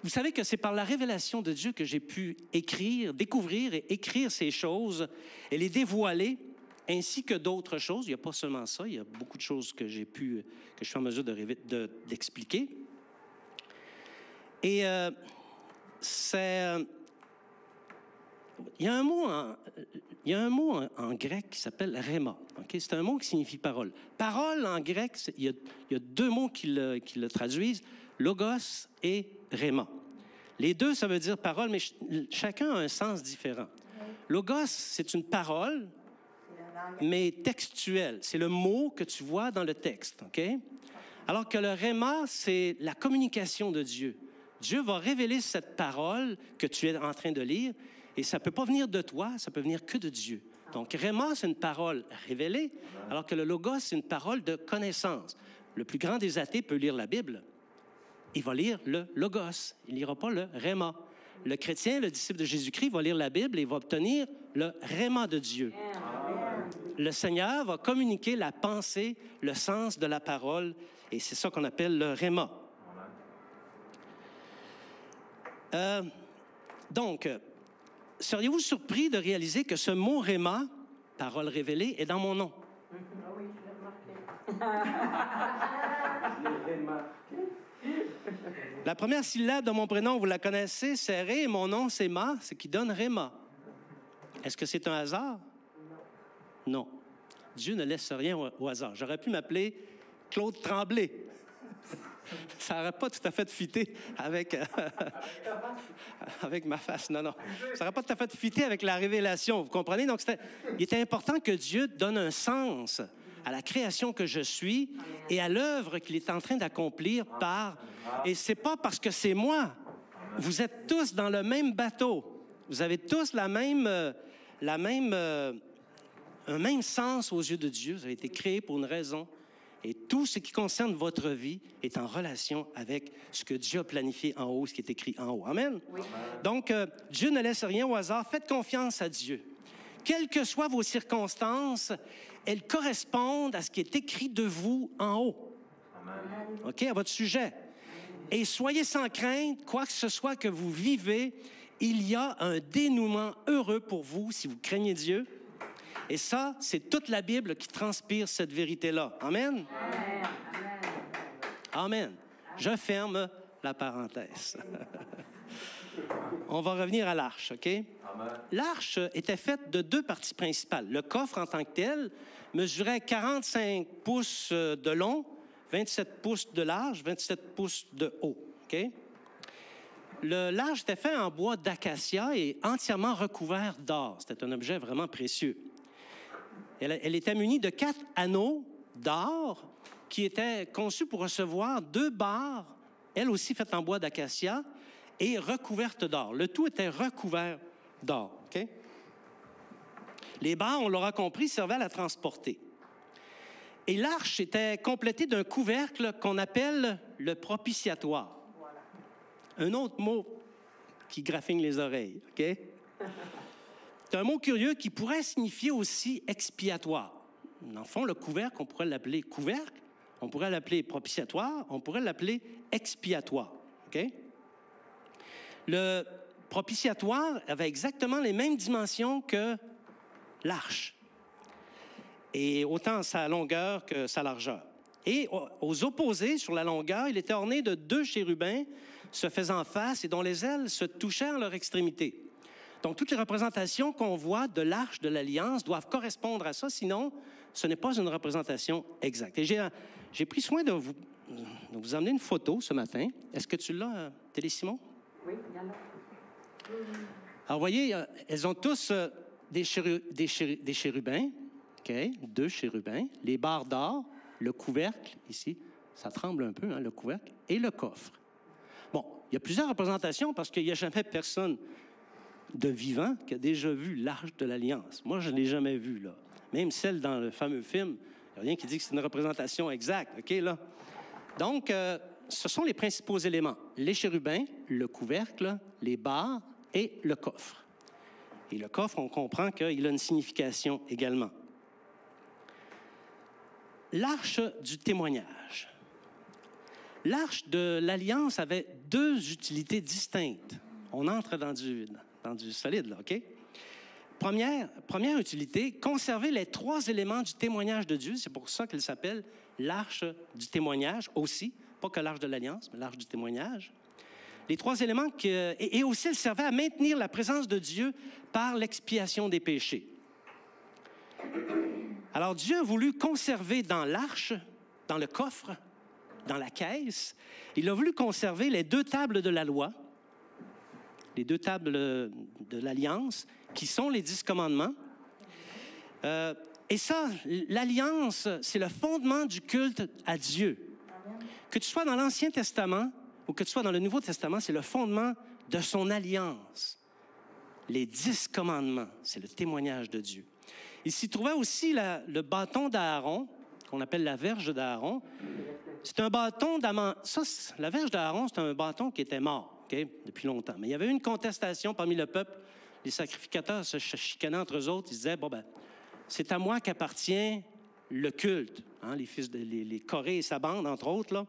Vous savez que c'est par la révélation de Dieu que j'ai pu écrire, découvrir et écrire ces choses et les dévoiler, ainsi que d'autres choses. Il n'y a pas seulement ça, il y a beaucoup de choses que je suis en mesure d'expliquer. Et il y a un mot en grec qui s'appelle « rhéma ». Okay? C'est un mot qui signifie « parole ». Parole, en grec, il y a 2 mots qui le traduisent, « logos » et « rhéma ». Les 2, ça veut dire « parole », mais chacun a un sens différent. « Logos », c'est une parole, mais textuelle. C'est le mot que tu vois dans le texte. Okay? Alors que le rhéma, c'est la communication de Dieu. Dieu va révéler cette parole que tu es en train de lire, et ça ne peut pas venir de toi, ça peut venir que de Dieu. Donc, rhéma, c'est une parole révélée, alors que le logos, c'est une parole de connaissance. Le plus grand des athées peut lire la Bible. Il va lire le logos, il ne lira pas le rhéma. Le chrétien, le disciple de Jésus-Christ, va lire la Bible et va obtenir le rhéma de Dieu. le Seigneur va communiquer la pensée, le sens de la parole, et c'est ça qu'on appelle le réma. Donc, seriez-vous surpris de réaliser que ce mot réma, parole révélée, est dans mon nom? Ah oui, je l'ai remarqué. La première syllabe de mon prénom, vous la connaissez, c'est Ré, et mon nom, c'est Ma, ce qui donne Réma. Est-ce que c'est un hasard? Non. Dieu ne laisse rien au hasard. J'aurais pu m'appeler Claude Tremblay. Ça n'aurait pas tout à fait fité avec ma face. Non, non. Ça n'aurait pas tout à fait fité avec la révélation, vous comprenez? Donc, il était important que Dieu donne un sens à la création que je suis et à l'œuvre qu'il est en train d'accomplir par... Et c'est pas parce que c'est moi. Vous êtes tous dans le même bateau. Vous avez tous un même sens aux yeux de Dieu. Vous avez été créés pour une raison. Et tout ce qui concerne votre vie est en relation avec ce que Dieu a planifié en haut, ce qui est écrit en haut. Amen? Oui. Donc, Dieu ne laisse rien au hasard. Faites confiance à Dieu. Quelles que soient vos circonstances, elles correspondent à ce qui est écrit de vous en haut. Amen. OK? À votre sujet. Et soyez sans crainte, quoi que ce soit que vous vivez, il y a un dénouement heureux pour vous si vous craignez Dieu. Et ça, c'est toute la Bible qui transpire cette vérité-là. Amen? Amen. Amen. Je ferme la parenthèse. On va revenir à l'arche, OK? L'arche était faite de 2 parties principales. Le coffre en tant que tel mesurait 45 pouces de long, 27 pouces de large, 27 pouces de haut, OK? L'arche était fait en bois d'acacia et entièrement recouvert d'or. C'était un objet vraiment précieux. Elle était munie de 4 anneaux d'or qui étaient conçus pour recevoir 2 barres, elles aussi faites en bois d'acacia et recouvertes d'or. Le tout était recouvert d'or. Okay? Les barres, on l'aura compris, servaient à la transporter. Et l'arche était complétée d'un couvercle qu'on appelle le propitiatoire. Un autre mot qui graffigne les oreilles. OK? C'est un mot curieux qui pourrait signifier aussi expiatoire. Dans le fond, le couvercle, on pourrait l'appeler couvercle, on pourrait l'appeler propitiatoire, on pourrait l'appeler expiatoire. OK? Le propitiatoire avait exactement les mêmes dimensions que l'arche, et autant sa longueur que sa largeur. Et aux opposés, sur la longueur, il était orné de 2 chérubins se faisant face et dont les ailes se touchaient à leur extrémité. Donc, toutes les représentations qu'on voit de l'Arche de l'Alliance doivent correspondre à ça, sinon, ce n'est pas une représentation exacte. Et j'ai pris soin de vous amener une photo ce matin. Est-ce que tu l'as, Télésimon? Oui, il y en a. Alors, vous voyez, elles ont tous des chérubins, OK? 2 chérubins, les barres d'or, le couvercle, ici, ça tremble un peu, hein, le couvercle, et le coffre. Bon, il y a plusieurs représentations parce qu'il n'y a jamais personne de vivant qui a déjà vu l'Arche de l'Alliance. Moi, je ne l'ai jamais vue, là. Même celle dans le fameux film, il n'y a rien qui dit que c'est une représentation exacte, OK, là? Donc, ce sont les principaux éléments. Les chérubins, le couvercle, les barres et le coffre. Et le coffre, on comprend qu'il a une signification également. L'Arche du témoignage. L'Arche de l'Alliance avait 2 utilités distinctes. On entre dans du solide, là, OK? Première utilité, conserver les 3 éléments du témoignage de Dieu. C'est pour ça qu'elle s'appelle l'Arche du témoignage aussi. Pas que l'Arche de l'Alliance, mais l'Arche du témoignage. Les 3 éléments et aussi, elle servait à maintenir la présence de Dieu par l'expiation des péchés. Alors, Dieu a voulu conserver dans l'arche, dans le coffre, dans la caisse, il a voulu conserver les 2 tables de la loi, les 2 tables de l'Alliance, qui sont les 10 commandements. Et ça, l'Alliance, c'est le fondement du culte à Dieu. Que tu sois dans l'Ancien Testament ou que tu sois dans le Nouveau Testament, c'est le fondement de son alliance. Les 10 commandements, c'est le témoignage de Dieu. Il s'y trouvait aussi le bâton d'Aaron, qu'on appelle la verge d'Aaron. C'est un bâton d'amant. Ça, la verge d'Aaron, c'est un bâton qui était mort, OK, depuis longtemps. Mais il y avait eu une contestation parmi le peuple. Les sacrificateurs se chicanaient entre eux autres. Ils disaient, bon, ben, c'est à moi qu'appartient le culte. Hein, les fils les Corée et sa bande, entre autres, là.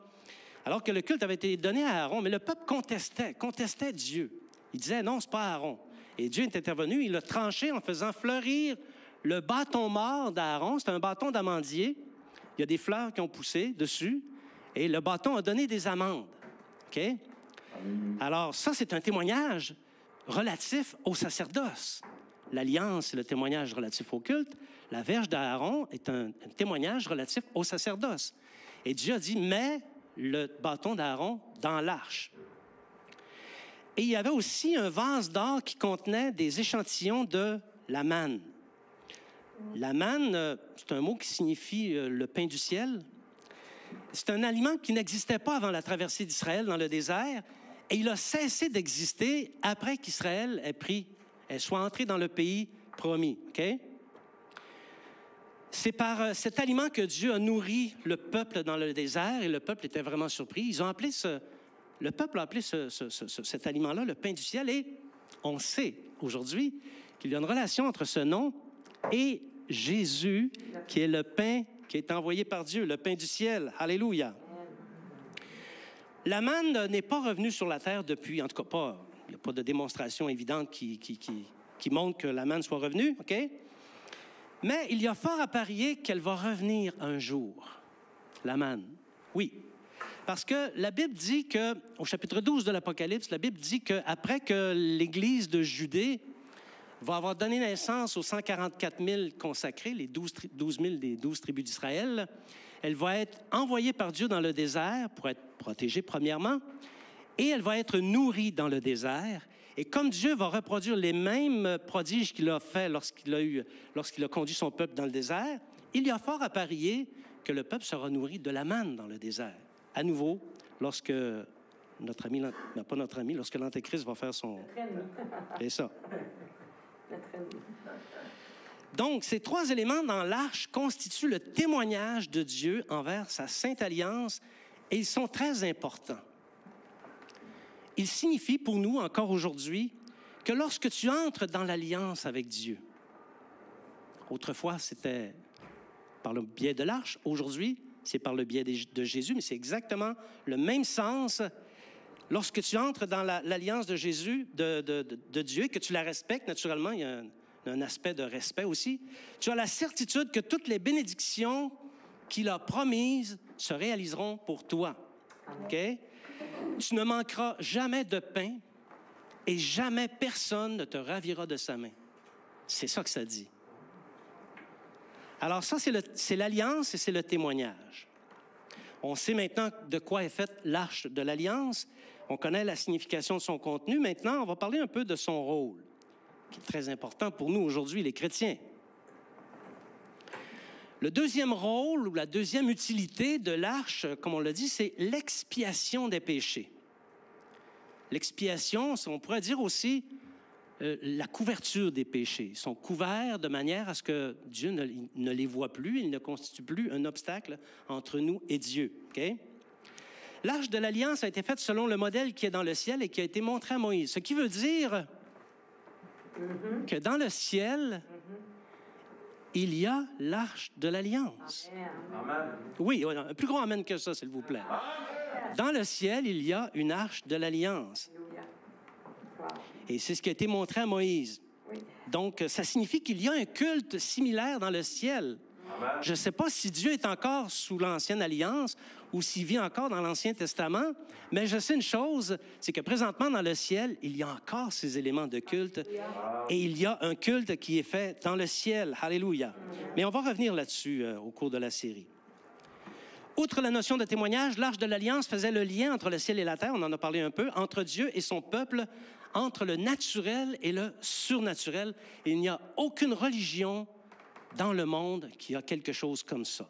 Alors que le culte avait été donné à Aaron, mais le peuple contestait Dieu. Il disait, non, c'est pas Aaron. Et Dieu est intervenu, il l'a tranché en faisant fleurir le bâton mort d'Aaron. C'est un bâton d'amandier. Il y a des fleurs qui ont poussé dessus. Et le bâton a donné des amandes. OK? Alors, ça, c'est un témoignage relatif au sacerdoce. L'alliance, c'est le témoignage relatif au culte. La verge d'Aaron est un témoignage relatif au sacerdoce. Et Dieu a dit, mets le bâton d'Aaron dans l'arche. Et il y avait aussi un vase d'or qui contenait des échantillons de la manne. La manne, c'est un mot qui signifie le pain du ciel. C'est un aliment qui n'existait pas avant la traversée d'Israël dans le désert, et il a cessé d'exister après qu'Israël soit entré dans le pays promis. Okay? C'est par cet aliment que Dieu a nourri le peuple dans le désert, et le peuple était vraiment surpris. Le peuple a appelé cet aliment-là le pain du ciel, et on sait aujourd'hui qu'il y a une relation entre ce nom et Jésus, qui est le pain qui est envoyé par Dieu, le pain du ciel. Alléluia. La manne n'est pas revenue sur la terre depuis, en tout cas pas, il n'y a pas de démonstration évidente qui montre que la manne soit revenue, OK? Mais il y a fort à parier qu'elle va revenir un jour, la manne. Oui, parce que la Bible dit au chapitre 12 de l'Apocalypse, la Bible dit qu'après que l'Église de Judée va avoir donné naissance aux 144 000 consacrés, les 12 000 des 12 tribus d'Israël, elle va être envoyée par Dieu dans le désert pour être protégée premièrement, et elle va être nourrie dans le désert. Et comme Dieu va reproduire les mêmes prodiges qu'il a fait lorsqu'il a conduit son peuple dans le désert, il y a fort à parier que le peuple sera nourri de la manne dans le désert. À nouveau, lorsque lorsque l'Antéchrist va faire son... C'est ça. Donc, ces trois éléments dans l'arche constituent le témoignage de Dieu envers sa sainte alliance, et ils sont très importants. Ils signifient pour nous, encore aujourd'hui, que lorsque tu entres dans l'alliance avec Dieu, autrefois c'était par le biais de l'arche, aujourd'hui c'est par le biais de Jésus, mais c'est exactement le même sens. Lorsque tu entres dans l'alliance de Jésus, de Dieu, et que tu la respectes, naturellement, il y a un aspect de respect aussi, tu as la certitude que toutes les bénédictions qu'il a promises se réaliseront pour toi. OK? Tu ne manqueras jamais de pain et jamais personne ne te ravira de sa main. C'est ça que ça dit. Alors ça, c'est l'alliance et c'est le témoignage. On sait maintenant de quoi est faite l'arche de l'alliance. On connaît la signification de son contenu. Maintenant, on va parler un peu de son rôle, qui est très important pour nous aujourd'hui, les chrétiens. Le deuxième rôle ou la deuxième utilité de l'arche, comme on l'a dit, c'est l'expiation des péchés. L'expiation, on pourrait dire aussi la couverture des péchés. Ils sont couverts de manière à ce que Dieu ne les voit plus, il ne constitue plus un obstacle entre nous et Dieu. Okay? L'arche de l'Alliance a été faite selon le modèle qui est dans le ciel et qui a été montré à Moïse. Ce qui veut dire que dans le ciel, il y a l'arche de l'Alliance. Amen. Oui, un plus grand amen que ça, s'il vous plaît. Dans le ciel, il y a une arche de l'Alliance. Et c'est ce qui a été montré à Moïse. Donc, ça signifie qu'il y a un culte similaire dans le ciel. Je ne sais pas si Dieu est encore sous l'Ancienne Alliance ou s'il vit encore dans l'Ancien Testament, mais je sais une chose, c'est que présentement dans le ciel, il y a encore ces éléments de culte et il y a un culte qui est fait dans le ciel. Alléluia. Mais on va revenir là-dessus au cours de la série. Outre la notion de témoignage, l'arche de l'Alliance faisait le lien entre le ciel et la terre, on en a parlé un peu, entre Dieu et son peuple, entre le naturel et le surnaturel. Et il n'y a aucune religion dans le monde qui a quelque chose comme ça.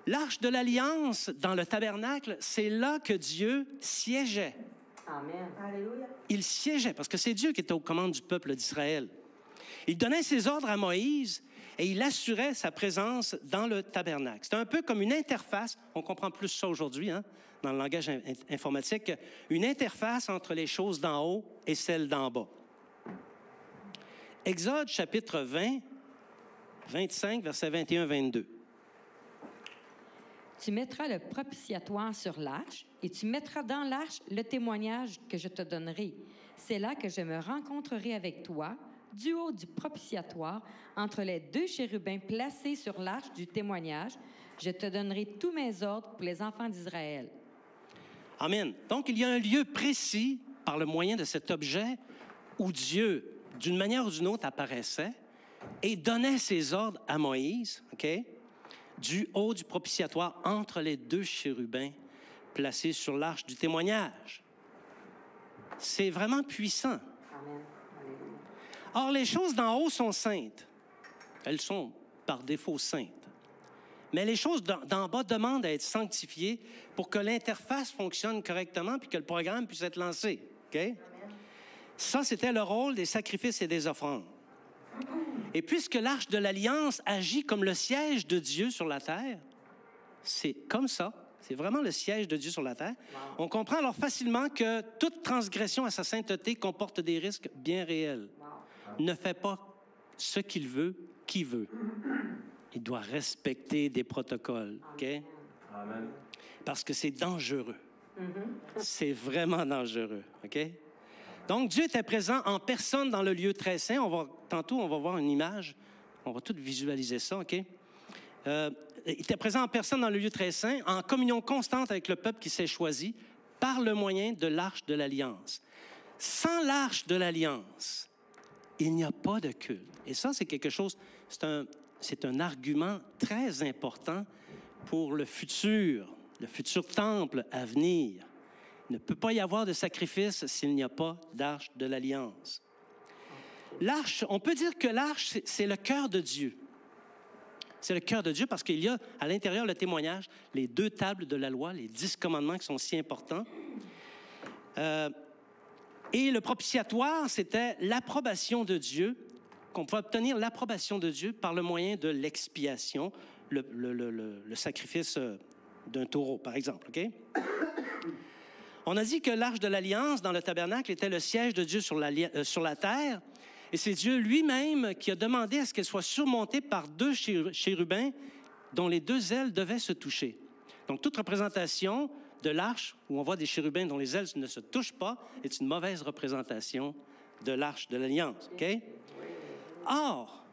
L'arche de l'Alliance, dans le tabernacle, c'est là que Dieu siégeait. Amen. Alléluia. Il siégeait, parce que c'est Dieu qui était aux commandes du peuple d'Israël. Il donnait ses ordres à Moïse et il assurait sa présence dans le tabernacle. C'est un peu comme une interface, on comprend plus ça aujourd'hui, hein, dans le langage informatique, une interface entre les choses d'en haut et celles d'en bas. Exode chapitre 20 25, versets 21-22. Tu mettras le propitiatoire sur l'arche et tu mettras dans l'arche le témoignage que je te donnerai. C'est là que je me rencontrerai avec toi, du haut du propitiatoire, entre les 2 chérubins placés sur l'arche du témoignage. Je te donnerai tous mes ordres pour les enfants d'Israël. Amen. Donc, il y a un lieu précis, par le moyen de cet objet, où Dieu, d'une manière ou d'une autre, apparaissait et donnait ses ordres à Moïse, OK? Du haut du propitiatoire, entre les 2 chérubins placés sur l'arche du témoignage. C'est vraiment puissant. Amen. Alléluia. Or, les choses d'en haut sont saintes. Elles sont par défaut saintes. Mais les choses d'en bas demandent à être sanctifiées pour que l'interface fonctionne correctement puis que le programme puisse être lancé. OK? Ça, c'était le rôle des sacrifices et des offrandes. Et puisque l'Arche de l'Alliance agit comme le siège de Dieu sur la terre, c'est comme ça, c'est vraiment le siège de Dieu sur la terre, on comprend alors facilement que toute transgression à sa sainteté comporte des risques bien réels. Ne fait pas ce qu'il veut, qui veut. Il doit respecter des protocoles, OK? Amen. Parce que c'est dangereux. C'est vraiment dangereux, OK? Donc, Dieu était présent en personne dans le lieu très saint. Tantôt, on va voir une image. On va tout visualiser ça, OK? Il était présent en personne dans le lieu très saint, en communion constante avec le peuple qui s'est choisi par le moyen de l'Arche de l'Alliance. Sans l'Arche de l'Alliance, il n'y a pas de culte. Et ça, c'est quelque chose, c'est un argument très important pour le futur temple à venir. Il ne peut pas y avoir de sacrifice s'il n'y a pas d'Arche de l'Alliance. L'Arche, on peut dire que l'Arche, c'est le cœur de Dieu. C'est le cœur de Dieu parce qu'il y a à l'intérieur le témoignage, les 2 tables de la loi, les 10 commandements qui sont si importants. Et le propitiatoire, c'était l'approbation de Dieu, qu'on pouvait obtenir l'approbation de Dieu par le moyen de l'expiation, le sacrifice d'un taureau, par exemple. OK? On a dit que l'Arche de l'Alliance, dans le tabernacle, était le siège de Dieu sur la terre. Et c'est Dieu lui-même qui a demandé à ce qu'elle soit surmontée par 2 chérubins dont les 2 ailes devaient se toucher. Donc, toute représentation de l'Arche, où on voit des chérubins dont les ailes ne se touchent pas, est une mauvaise représentation de l'Arche de l'Alliance. OK? Or,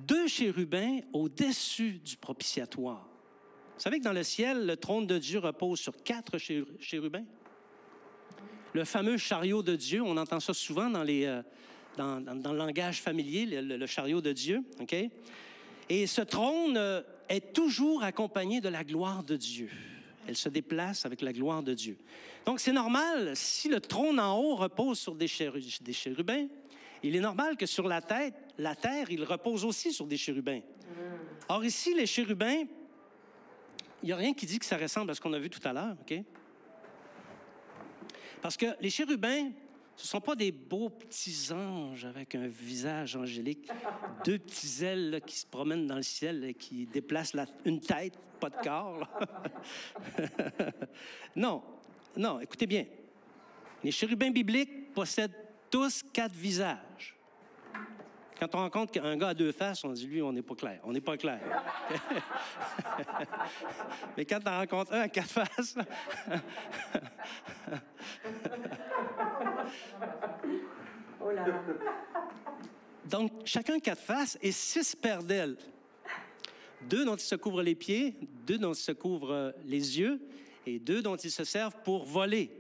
2 chérubins au-dessus du propitiatoire. Vous savez que dans le ciel, le trône de Dieu repose sur 4 chérubins? Le fameux chariot de Dieu, on entend ça souvent dans le langage familier, le chariot de Dieu. OK? Et ce trône est toujours accompagné de la gloire de Dieu. Elle se déplace avec la gloire de Dieu. Donc, c'est normal, si le trône en haut repose sur des chérubins, il est normal que sur la terre, il repose aussi sur des chérubins. Or, ici, les chérubins, il n'y a rien qui dit que ça ressemble à ce qu'on a vu tout à l'heure, OK? Parce que les chérubins, ce ne sont pas des beaux petits anges avec un visage angélique, 2 petits ailes là, qui se promènent dans le ciel et qui déplacent une tête, pas de corps. Non, écoutez bien. Les chérubins bibliques possèdent tous 4 visages. Quand on rencontre un gars à 2 faces, on dit, lui, on n'est pas clair. On n'est pas clair. Mais quand on rencontre un à 4 faces... Oh là là. Donc, chacun 4 faces et 6 paires d'ailes. 2 dont ils se couvrent les pieds, 2 dont ils se couvrent les yeux et 2 dont ils se servent pour voler.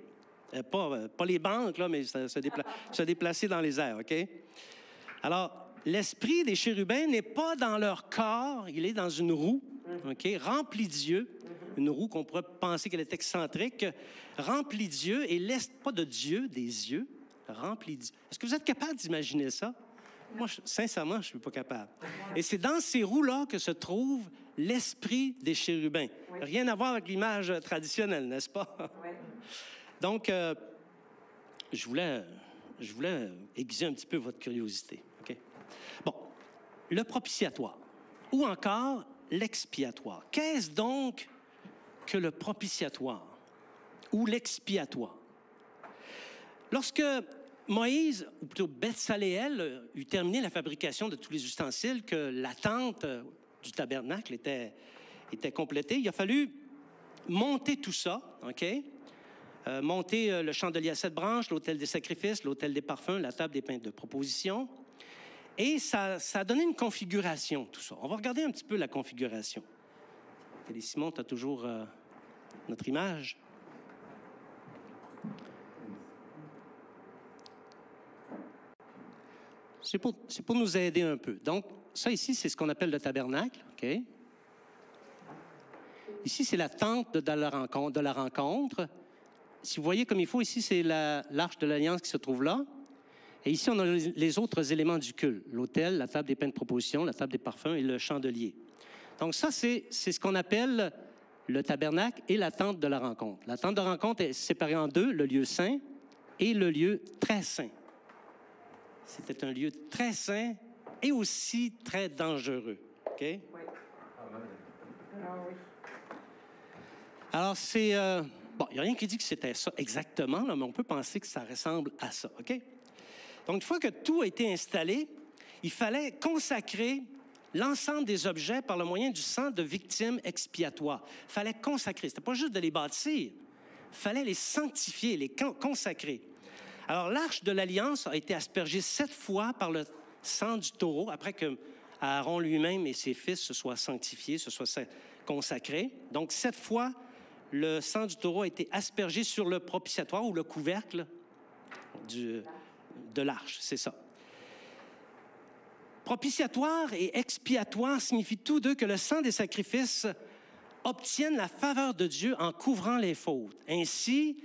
Pas les banques, là, mais se déplacer dans les airs, OK? Alors, l'esprit des chérubins n'est pas dans leur corps, il est dans une roue, OK, remplie d'yeux, une roue qu'on pourrait penser qu'elle est excentrique, remplie d'yeux, et laisse pas de Dieu, des yeux, remplis d'yeux. Est-ce que vous êtes capable d'imaginer ça? Moi, sincèrement, je ne suis pas capable. Et c'est dans ces roues-là que se trouve l'esprit des chérubins. Oui. Rien à voir avec l'image traditionnelle, n'est-ce pas? Oui. Donc, je voulais aiguiser un petit peu votre curiosité. Okay? Bon, le propitiatoire, ou encore l'expiatoire. Qu'est-ce donc que le propitiatoire ou l'expiatoire? Lorsque Moïse, ou plutôt Beth-Saléel, eut terminé la fabrication de tous les ustensiles, que la tente du tabernacle était complétée, il a fallu monter tout ça, OK? Monter le chandelier à 7 branches, l'autel des sacrifices, l'autel des parfums, la table des pains de proposition. Et ça a donné une configuration, tout ça. On va regarder un petit peu la configuration. Et Simon, tu as toujours notre image. C'est pour nous aider un peu. Donc, ça ici, c'est ce qu'on appelle le tabernacle, OK? Ici, c'est la tente de la rencontre. Si vous voyez comme il faut, ici, c'est l'arche de l'Alliance qui se trouve là. Et ici, on a les autres éléments du culte. L'autel, la table des pains de proposition, la table des parfums et le chandelier. Donc ça, c'est ce qu'on appelle le tabernacle et la tente de la rencontre. La tente de rencontre est séparée en deux, le lieu saint et le lieu très saint. C'était un lieu très saint et aussi très dangereux. OK? Oui. Alors, oui. Alors, c'est... bon, il n'y a rien qui dit que c'était ça exactement, là, mais on peut penser que ça ressemble à ça. OK? Donc, une fois que tout a été installé, il fallait consacrer l'ensemble des objets par le moyen du sang de victimes expiatoires. Il fallait consacrer. Ce n'était pas juste de les bâtir. Il fallait les sanctifier, les consacrer. Alors, l'arche de l'Alliance a été aspergée 7 fois par le sang du taureau, après que Aaron lui-même et ses fils se soient sanctifiés, se soient consacrés. Donc, 7 fois, le sang du taureau a été aspergé sur le propitiatoire ou le couvercle de l'arche, c'est ça. Propitiatoire et expiatoire signifient tous deux que le sang des sacrifices obtienne la faveur de Dieu en couvrant les fautes. Ainsi,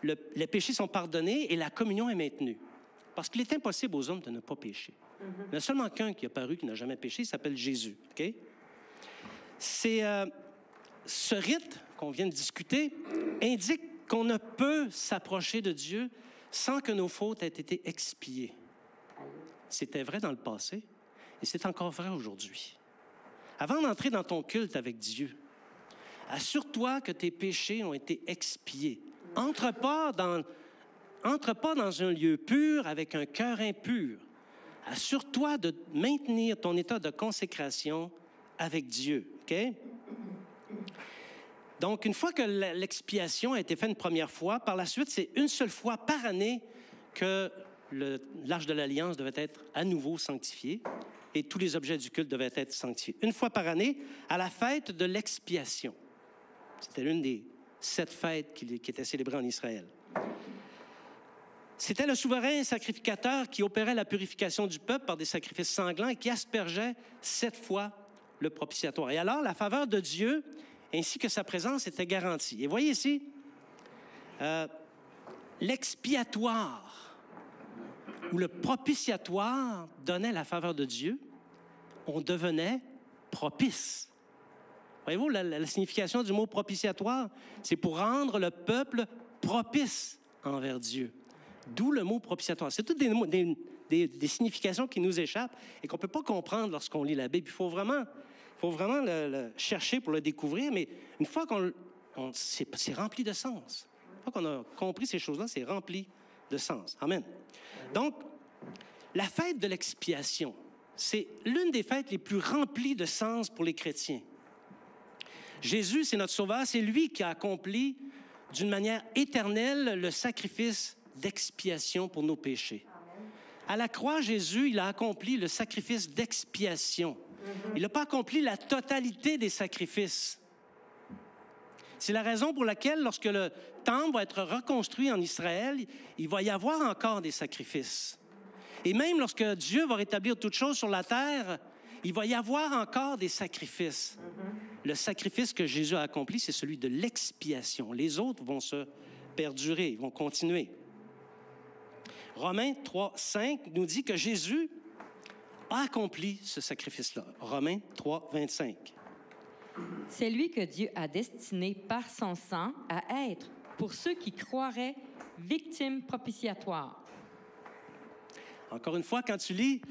les péchés sont pardonnés et la communion est maintenue. Parce qu'il est impossible aux hommes de ne pas pécher. Il y a seulement qu'un qui a paru qui n'a jamais péché, il s'appelle Jésus. Okay? C'est ce rite qu'on vient de discuter indique qu'on ne peut s'approcher de Dieu sans que nos fautes aient été expiées. C'était vrai dans le passé et c'est encore vrai aujourd'hui. Avant d'entrer dans ton culte avec Dieu, assure-toi que tes péchés ont été expiés. Entre pas dans un lieu pur avec un cœur impur. Assure-toi de maintenir ton état de consécration avec Dieu. OK? Donc, une fois que l'expiation a été faite une première fois, par la suite, c'est une seule fois par année que l'arche de l'Alliance devait être à nouveau sanctifiée et tous les objets du culte devaient être sanctifiés. Une fois par année, à la fête de l'expiation. C'était l'une des 7 fêtes qui étaient célébrées en Israël. C'était le souverain sacrificateur qui opérait la purification du peuple par des sacrifices sanglants et qui aspergeait 7 fois le propitiatoire. Et alors, la faveur de Dieu ainsi que sa présence était garantie. Et voyez ici, l'expiatoire ou le propitiatoire donnait la faveur de Dieu. On devenait propice. Voyez-vous, la signification du mot propitiatoire, c'est pour rendre le peuple propice envers Dieu. D'où le mot propitiatoire. C'est toutes des significations qui nous échappent et qu'on ne peut pas comprendre lorsqu'on lit la Bible. Il faut vraiment le chercher pour le découvrir, mais une fois c'est rempli de sens. Une fois qu'on a compris ces choses-là, c'est rempli de sens. Amen. Donc, la fête de l'expiation, c'est l'une des fêtes les plus remplies de sens pour les chrétiens. Jésus, c'est notre Sauveur, c'est lui qui a accompli d'une manière éternelle le sacrifice d'expiation pour nos péchés. À la croix, Jésus, il a accompli le sacrifice d'expiation. Il n'a pas accompli la totalité des sacrifices. C'est la raison pour laquelle, lorsque le temple va être reconstruit en Israël, il va y avoir encore des sacrifices. Et même lorsque Dieu va rétablir toutes choses sur la terre, il va y avoir encore des sacrifices. Le sacrifice que Jésus a accompli, c'est celui de l'expiation. Les autres vont se perdurer, vont continuer. Romains 3, 5 nous dit que Jésus a accompli ce sacrifice-là. Romains 3, 25. C'est lui que Dieu a destiné par son sang à être, pour ceux qui croiraient, victime propitiatoire. Encore une fois, quand tu lis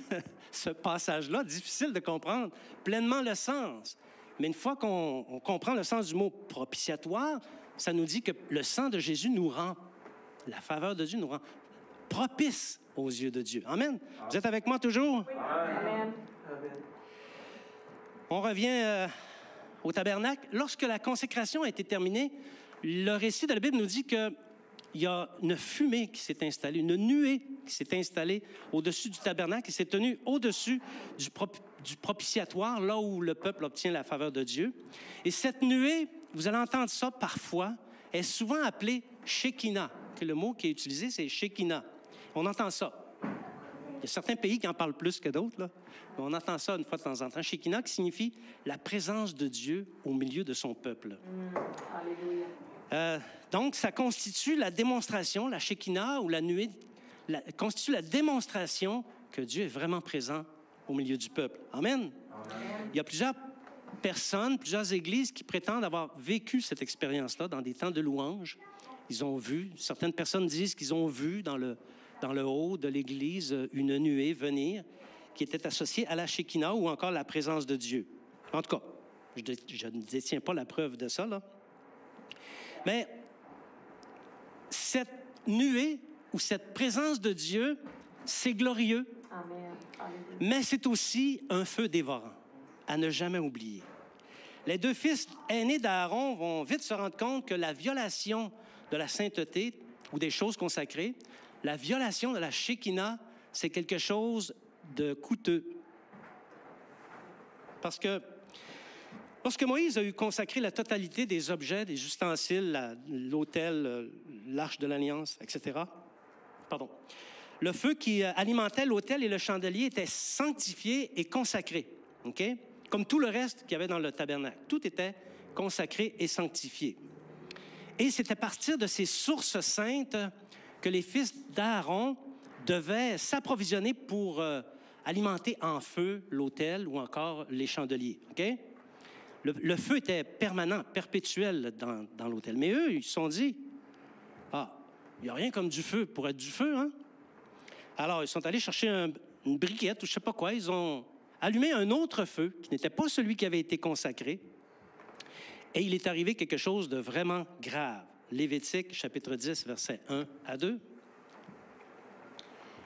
ce passage-là, difficile de comprendre pleinement le sens. Mais une fois qu'on comprend le sens du mot propitiatoire, ça nous dit que le sang de Jésus nous rend, la faveur de Dieu nous rend propice aux yeux de Dieu. Amen. Vous êtes avec moi toujours? Oui. Amen. On revient au tabernacle. Lorsque la consécration a été terminée, le récit de la Bible nous dit qu'il y a une fumée qui s'est installée, une nuée qui s'est installée au-dessus du tabernacle et s'est tenue au-dessus du propitiatoire, là où le peuple obtient la faveur de Dieu. Et cette nuée, vous allez entendre ça parfois, est souvent appelée Shekinah. Le mot qui est utilisé, c'est Shekinah. On entend ça. Il y a certains pays qui en parlent plus que d'autres, là. Mais on entend ça une fois de temps en temps. Shekinah qui signifie la présence de Dieu au milieu de son peuple. Donc, ça constitue la démonstration, la Shekinah ou la nuée, constitue la démonstration que Dieu est vraiment présent au milieu du peuple. Amen. Il y a plusieurs personnes, plusieurs églises qui prétendent avoir vécu cette expérience-là dans des temps de louange. Ils ont vu, certaines personnes disent qu'ils ont vu dans le haut de l'église une nuée venir qui était associée à la Shekinah ou encore la présence de Dieu. En tout cas, je ne détiens pas la preuve de ça, là. Mais cette nuée ou cette présence de Dieu, c'est glorieux. Amen. Mais c'est aussi un feu dévorant, à ne jamais oublier. Les deux fils aînés d'Aaron vont vite se rendre compte que la violation de la sainteté ou des choses consacrées, la violation de la Shekinah, c'est quelque chose de coûteux. Parce que lorsque Moïse a eu consacré la totalité des objets, des ustensiles, l'autel, l'arche de l'Alliance, etc., le feu qui alimentait l'autel et le chandelier était sanctifié et consacré, OK? Comme tout le reste qu'il y avait dans le tabernacle. Tout était consacré et sanctifié. Et c'est à partir de ces sources saintes que les fils d'Aaron devaient s'approvisionner pour alimenter en feu l'autel ou encore les chandeliers, OK? Le feu était permanent, perpétuel dans l'autel. Mais eux, ils se sont dit, il n'y a rien comme du feu pour être du feu, hein? Alors, ils sont allés chercher une briquette ou je ne sais pas quoi. Ils ont allumé un autre feu qui n'était pas celui qui avait été consacré. Et il est arrivé quelque chose de vraiment grave. Lévitique, chapitre 10, versets 1 à 2.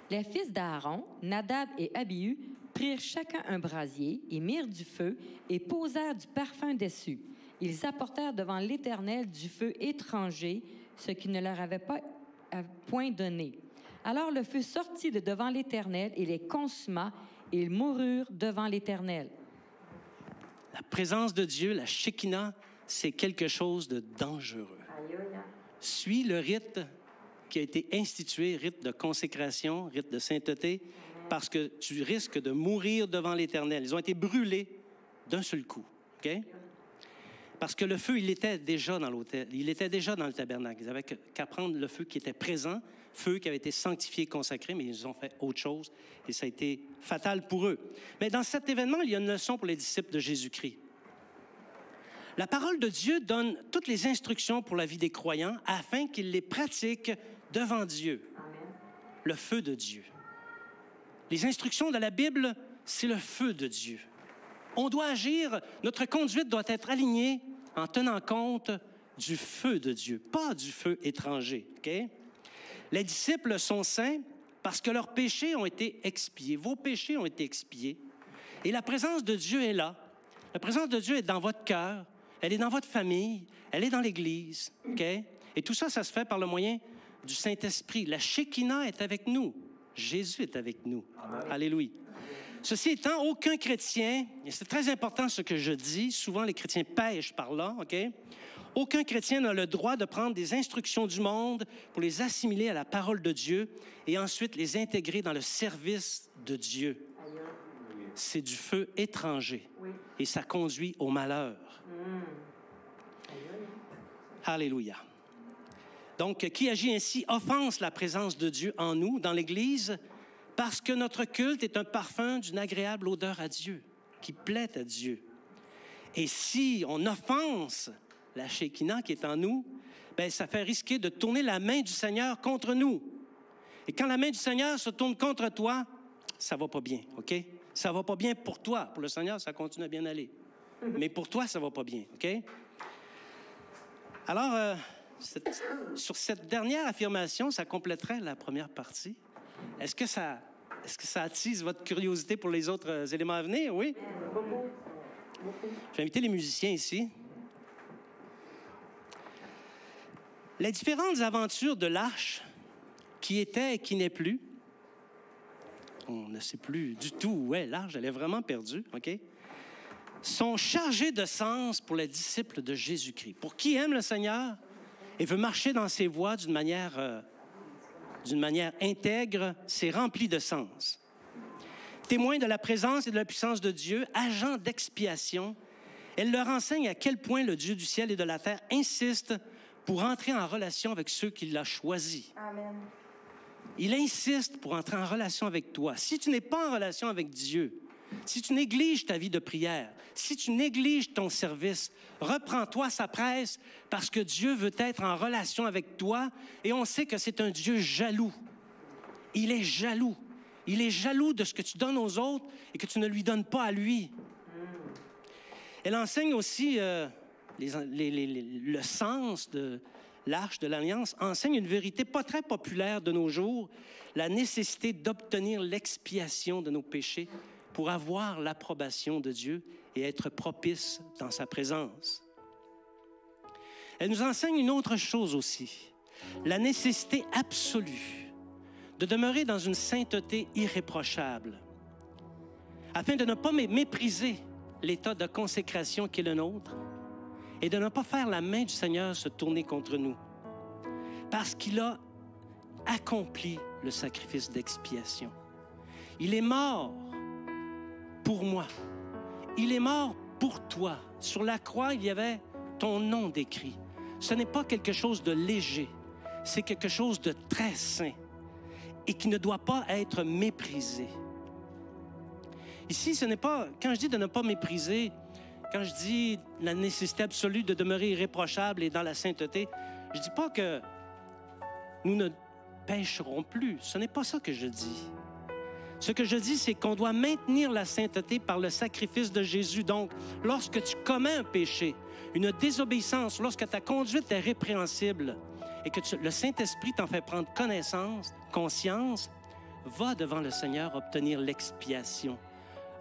Les fils d'Aaron, Nadab et Abihu, prirent chacun un brasier et mirent du feu et posèrent du parfum dessus. Ils apportèrent devant l'Éternel du feu étranger, ce qui ne leur avait pas point donné. Alors le feu sortit de devant l'Éternel et les consuma, et ils moururent devant l'Éternel. La présence de Dieu, la Shekinah, c'est quelque chose de dangereux. Suis le rite qui a été institué, rite de consécration, rite de sainteté, parce que tu risques de mourir devant l'Éternel. Ils ont été brûlés d'un seul coup, OK? Parce que le feu, il était déjà dans l'autel, il était déjà dans le tabernacle. Ils n'avaient qu'à prendre le feu qui était présent, feu qui avait été sanctifié, consacré, mais ils ont fait autre chose et ça a été fatal pour eux. Mais dans cet événement, il y a une leçon pour les disciples de Jésus-Christ. La parole de Dieu donne toutes les instructions pour la vie des croyants afin qu'ils les pratiquent devant Dieu. Amen. Le feu de Dieu. Les instructions de la Bible, c'est le feu de Dieu. On doit agir, notre conduite doit être alignée en tenant compte du feu de Dieu, pas du feu étranger. OK? Les disciples sont saints parce que leurs péchés ont été expiés. Vos péchés ont été expiés. Et la présence de Dieu est là. La présence de Dieu est dans votre cœur, elle est dans votre famille, elle est dans l'Église. OK? Et tout ça, ça se fait par le moyen du Saint-Esprit. La Shekinah est avec nous. Jésus est avec nous. Amen. Alléluia. Ceci étant, aucun chrétien, et c'est très important ce que je dis, souvent les chrétiens pêchent par là, OK? Aucun chrétien n'a le droit de prendre des instructions du monde pour les assimiler à la parole de Dieu et ensuite les intégrer dans le service de Dieu. C'est du feu étranger et ça conduit au malheur. Alléluia. Donc, qui agit ainsi offense la présence de Dieu en nous, dans l'Église, parce que notre culte est un parfum d'une agréable odeur à Dieu, qui plaît à Dieu. Et si on offense la Shekinah qui est en nous, bien, ça fait risquer de tourner la main du Seigneur contre nous. Et quand la main du Seigneur se tourne contre toi, ça va pas bien, OK? Ça va pas bien pour toi. Pour le Seigneur, ça continue à bien aller. Mais pour toi, ça va pas bien, OK? Alors, sur cette dernière affirmation, ça compléterait la première partie. Est-ce que ça attise votre curiosité pour les autres éléments à venir? Oui? Je vais inviter les musiciens ici. Les différentes aventures de l'arche qui était et qui n'est plus, on ne sait plus du tout où est l'arche, elle est vraiment perdue, OK? Sont chargées de sens pour les disciples de Jésus-Christ. Pour qui aime le Seigneur et veut marcher dans ses voies d'une manière intègre, c'est rempli de sens. Témoin de la présence et de la puissance de Dieu, agent d'expiation, elle leur enseigne à quel point le Dieu du ciel et de la terre insiste pour entrer en relation avec ceux qu'il a choisis. Amen. Il insiste pour entrer en relation avec toi. Si tu n'es pas en relation avec Dieu, si tu négliges ta vie de prière, si tu négliges ton service, reprends-toi sa presse parce que Dieu veut être en relation avec toi et on sait que c'est un Dieu jaloux. Il est jaloux. Il est jaloux de ce que tu donnes aux autres et que tu ne lui donnes pas à lui. Elle enseigne aussi le sens de l'Arche de l'Alliance, enseigne une vérité pas très populaire de nos jours, la nécessité d'obtenir l'expiation de nos péchés pour avoir l'approbation de Dieu et être propice dans sa présence. Elle nous enseigne une autre chose aussi, la nécessité absolue de demeurer dans une sainteté irréprochable, afin de ne pas mépriser l'état de consécration qui est le nôtre et de ne pas faire la main du Seigneur se tourner contre nous, parce qu'il a accompli le sacrifice d'expiation. Il est mort pour moi. Il est mort pour toi. Sur la croix, il y avait ton nom décrit. Ce n'est pas quelque chose de léger, c'est quelque chose de très saint et qui ne doit pas être méprisé. Ici, ce n'est pas, quand je dis de ne pas mépriser, quand je dis la nécessité absolue de demeurer irréprochable et dans la sainteté, je ne dis pas que nous ne pécherons plus. Ce n'est pas ça que je dis. Ce que je dis, c'est qu'on doit maintenir la sainteté par le sacrifice de Jésus. Donc, lorsque tu commets un péché, une désobéissance, lorsque ta conduite est répréhensible et que le Saint-Esprit t'en fait prendre conscience, va devant le Seigneur obtenir l'expiation,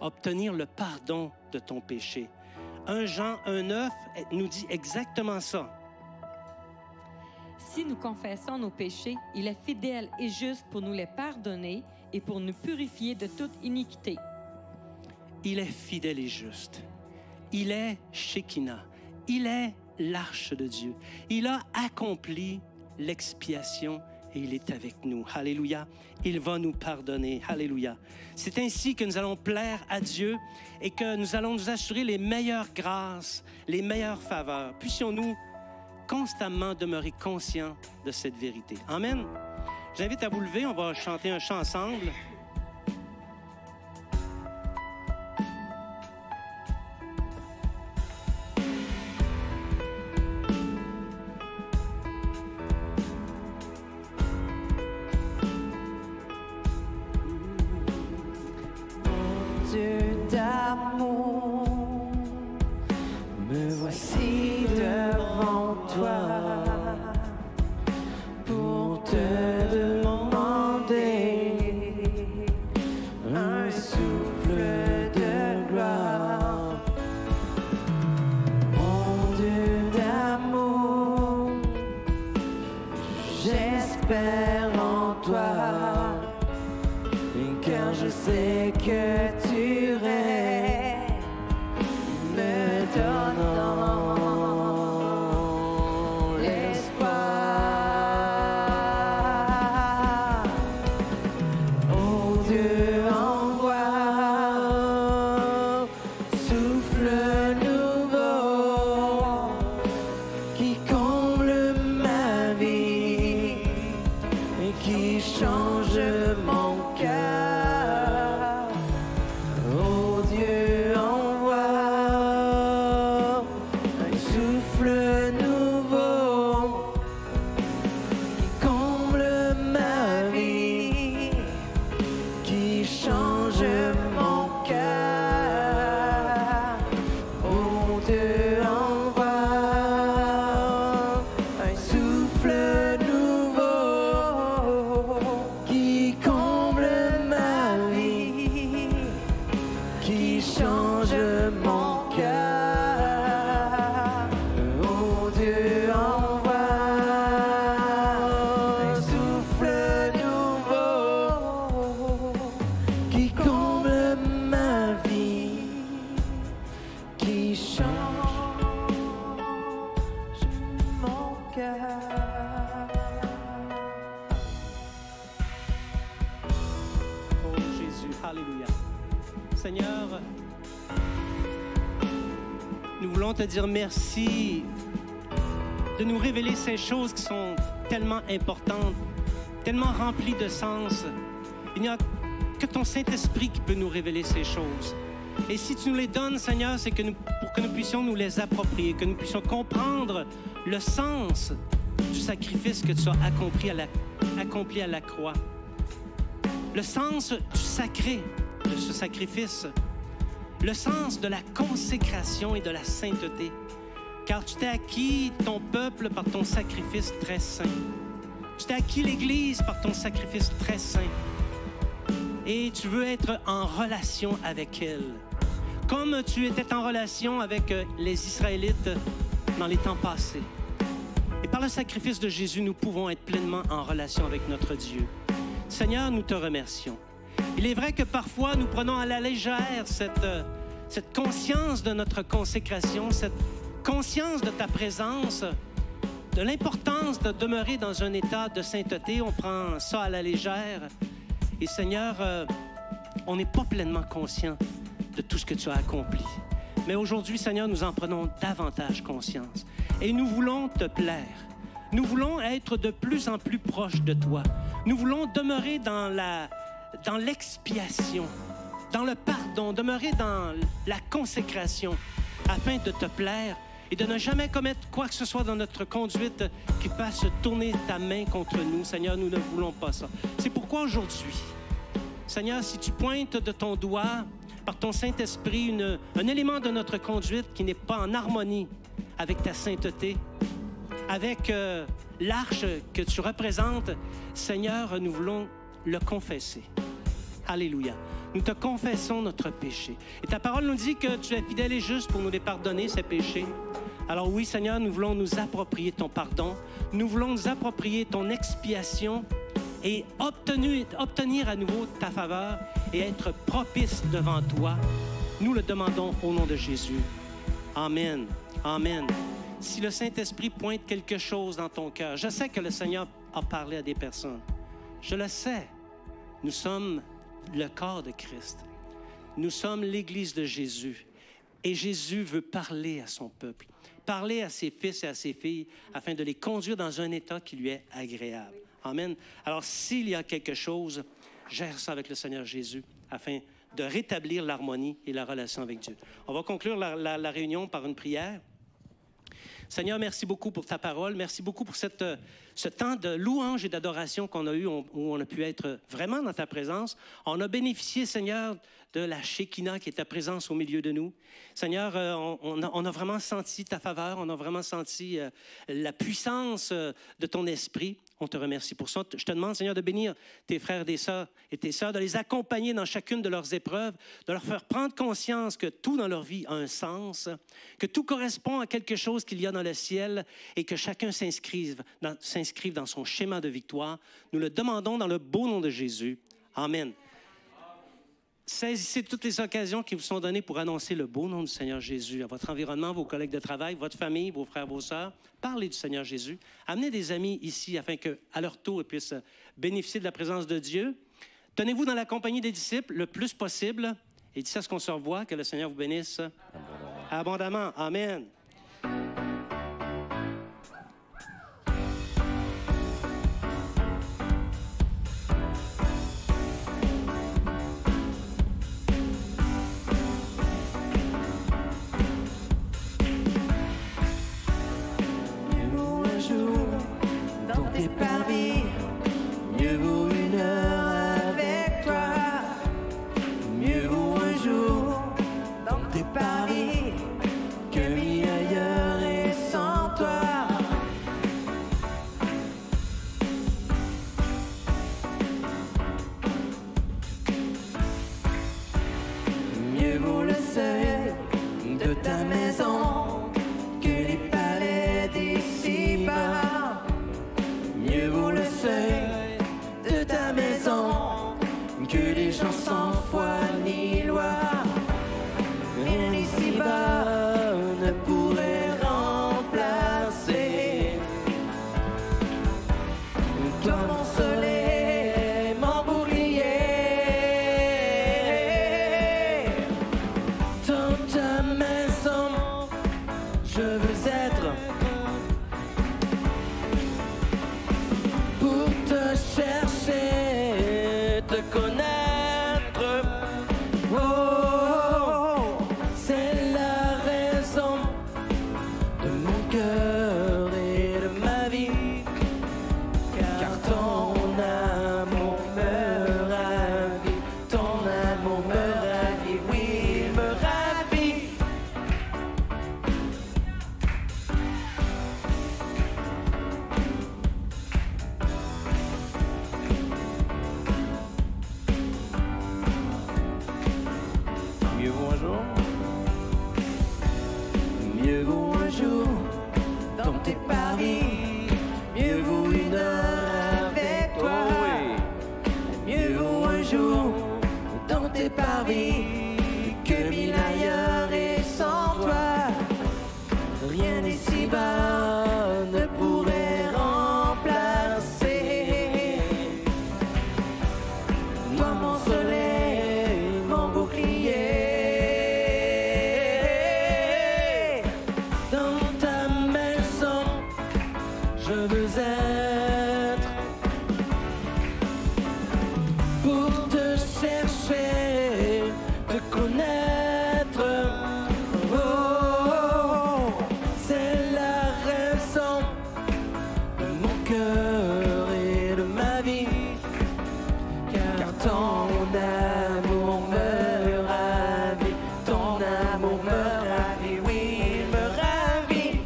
obtenir le pardon de ton péché. 1 Jean 1,9 nous dit exactement ça. Si nous confessons nos péchés, il est fidèle et juste pour nous les pardonner et pour nous purifier de toute iniquité. Il est fidèle et juste. Il est Shekinah. Il est l'arche de Dieu. Il a accompli l'expiation et il est avec nous. Alléluia. Il va nous pardonner. Alléluia. C'est ainsi que nous allons plaire à Dieu et que nous allons nous assurer les meilleures grâces, les meilleures faveurs. Puissions-nous constamment demeurer conscients de cette vérité. Amen. Je vous invite à vous lever. On va chanter un chant ensemble. Dieu d'amour, me voici devant toi pour te demander un souffle de gloire. Mon Dieu d'amour, j'espère en toi, car je sais que tu règnes, me donnant l'espoir. Oh Dieu, envoie souffle nouveau qui comble ma vie et qui change mon cœur. Oh Dieu, envoie un souffle nouveau qui comble ma vie, qui change mon cœur. Oh Dieu, envoie un souffle Alléluia. Seigneur, nous voulons te dire merci de nous révéler ces choses qui sont tellement importantes, tellement remplies de sens. Il n'y a que ton Saint-Esprit qui peut nous révéler ces choses. Et si tu nous les donnes, Seigneur, c'est pour que nous puissions nous les approprier, que nous puissions comprendre le sens du sacrifice que tu as accompli à la croix. Le sens du sacré de ce sacrifice. Le sens de la consécration et de la sainteté. Car tu t'es acquis ton peuple par ton sacrifice très saint. Tu t'es acquis l'Église par ton sacrifice très saint. Et tu veux être en relation avec elle. Comme tu étais en relation avec les Israélites dans les temps passés. Et par le sacrifice de Jésus, nous pouvons être pleinement en relation avec notre Dieu. Seigneur, nous te remercions. Il est vrai que parfois, nous prenons à la légère cette conscience de notre consécration, cette conscience de ta présence, de l'importance de demeurer dans un état de sainteté. On prend ça à la légère. Et Seigneur, on n'est pas pleinement conscient de tout ce que tu as accompli. Mais aujourd'hui, Seigneur, nous en prenons davantage conscience. Et nous voulons te plaire. Nous voulons être de plus en plus proches de toi. Nous voulons demeurer dans l'expiation, dans le pardon, demeurer dans la consécration, afin de te plaire et de ne jamais commettre quoi que ce soit dans notre conduite qui fasse tourner ta main contre nous. Seigneur, nous ne voulons pas ça. C'est pourquoi aujourd'hui, Seigneur, si tu pointes de ton doigt, par ton Saint-Esprit, un élément de notre conduite qui n'est pas en harmonie avec ta sainteté, avec l'arche que tu représentes, Seigneur, nous voulons le confesser. Alléluia. Nous te confessons notre péché. Et ta parole nous dit que tu es fidèle et juste pour nous les pardonner, ces péchés. Alors oui, Seigneur, nous voulons nous approprier ton pardon. Nous voulons nous approprier ton expiation et obtenir à nouveau ta faveur et être propice devant toi. Nous le demandons au nom de Jésus. Amen. Amen. Si le Saint-Esprit pointe quelque chose dans ton cœur, je sais que le Seigneur a parlé à des personnes. Je le sais. Nous sommes le corps de Christ. Nous sommes l'Église de Jésus. Et Jésus veut parler à son peuple, parler à ses fils et à ses filles afin de les conduire dans un état qui lui est agréable. Amen. Alors, s'il y a quelque chose, gère ça avec le Seigneur Jésus afin de rétablir l'harmonie et la relation avec Dieu. On va conclure la réunion par une prière. Seigneur, merci beaucoup pour ta parole. Merci beaucoup pour ce temps de louange et d'adoration qu'on a eu, où on a pu être vraiment dans ta présence. On a bénéficié, Seigneur, de la Shekinah qui est ta présence au milieu de nous. Seigneur, on a vraiment senti ta faveur, on a vraiment senti la puissance de ton esprit. On te remercie pour ça. Je te demande, Seigneur, de bénir tes frères et tes sœurs, de les accompagner dans chacune de leurs épreuves, de leur faire prendre conscience que tout dans leur vie a un sens, que tout correspond à quelque chose qu'il y a dans le ciel et que chacun s'inscrive dans son schéma de victoire. Nous le demandons dans le beau nom de Jésus. Amen. Saisissez toutes les occasions qui vous sont données pour annoncer le beau nom du Seigneur Jésus à votre environnement, vos collègues de travail, votre famille, vos frères, vos sœurs. Parlez du Seigneur Jésus. Amenez des amis ici afin qu'à leur tour, ils puissent bénéficier de la présence de Dieu. Tenez-vous dans la compagnie des disciples le plus possible. Et d'ici à ce qu'on se revoie, que le Seigneur vous bénisse abondamment. Amen. Mieux vaut une heure avec toi, mieux vaut un jour dans tes paris que 1000 ailleurs et sans toi. Mieux vaut le seuil de ta maison que les palais d'ici-bas. Mieux vaut le seuil de ta maison que les gens sans foi ni loi. Rien ici-bas ne pourrait remplacer toi, mon soleil, mon bouclier. parvis que mille ailleurs et sans toi, rien d'ici-bas ne pourrait remplacer. Toi mon soleil, mon bouclier, dans ta maison je veux être pour te chercher, te connaître. Oh, c'est la raison de mon cœur et de ma vie, car ton amour me ravit, ton amour me ravit, oui, il me ravit.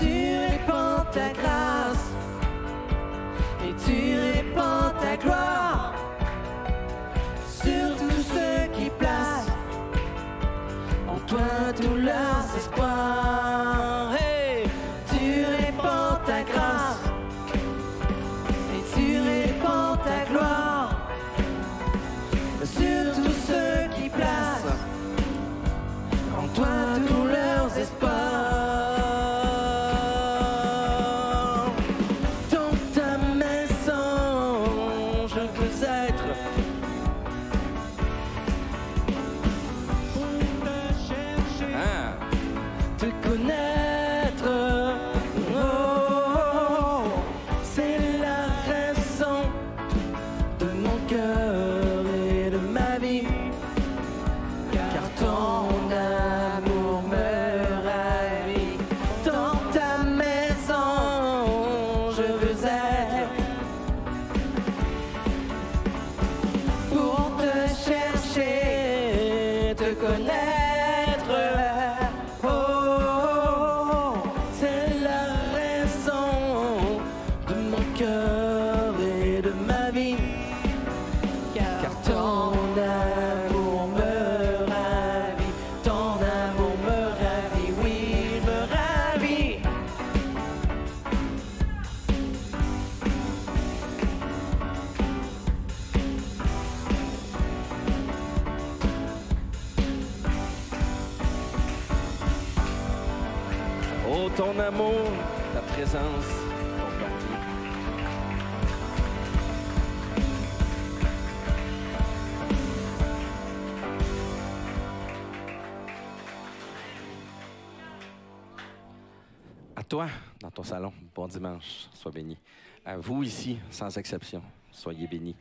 Tu répands ta grâce et tu répands ta gloire sur tous ceux qui placent en toi tous leurs espoirs. Hey! Tu répands ta grâce et tu répands ta gloire sur tous ceux qui placent en toi tous leurs espoirs. Dans ta maison, je veux être pour te chercher, te connaître. Oh, c'est la raison de mon cœur et de ma vie, car ton amour me ravit. Dans ta maison, je veux être pour te chercher, te connaître. Oh, c'est la raison de mon cœur et de ma vie, car ton amour me ravit, ton amour me ravit, oui, il me ravit. Oh, ton amour, ta présence, ton pardon. À toi, dans ton salon, bon dimanche, sois béni. À vous ici, sans exception, soyez bénis.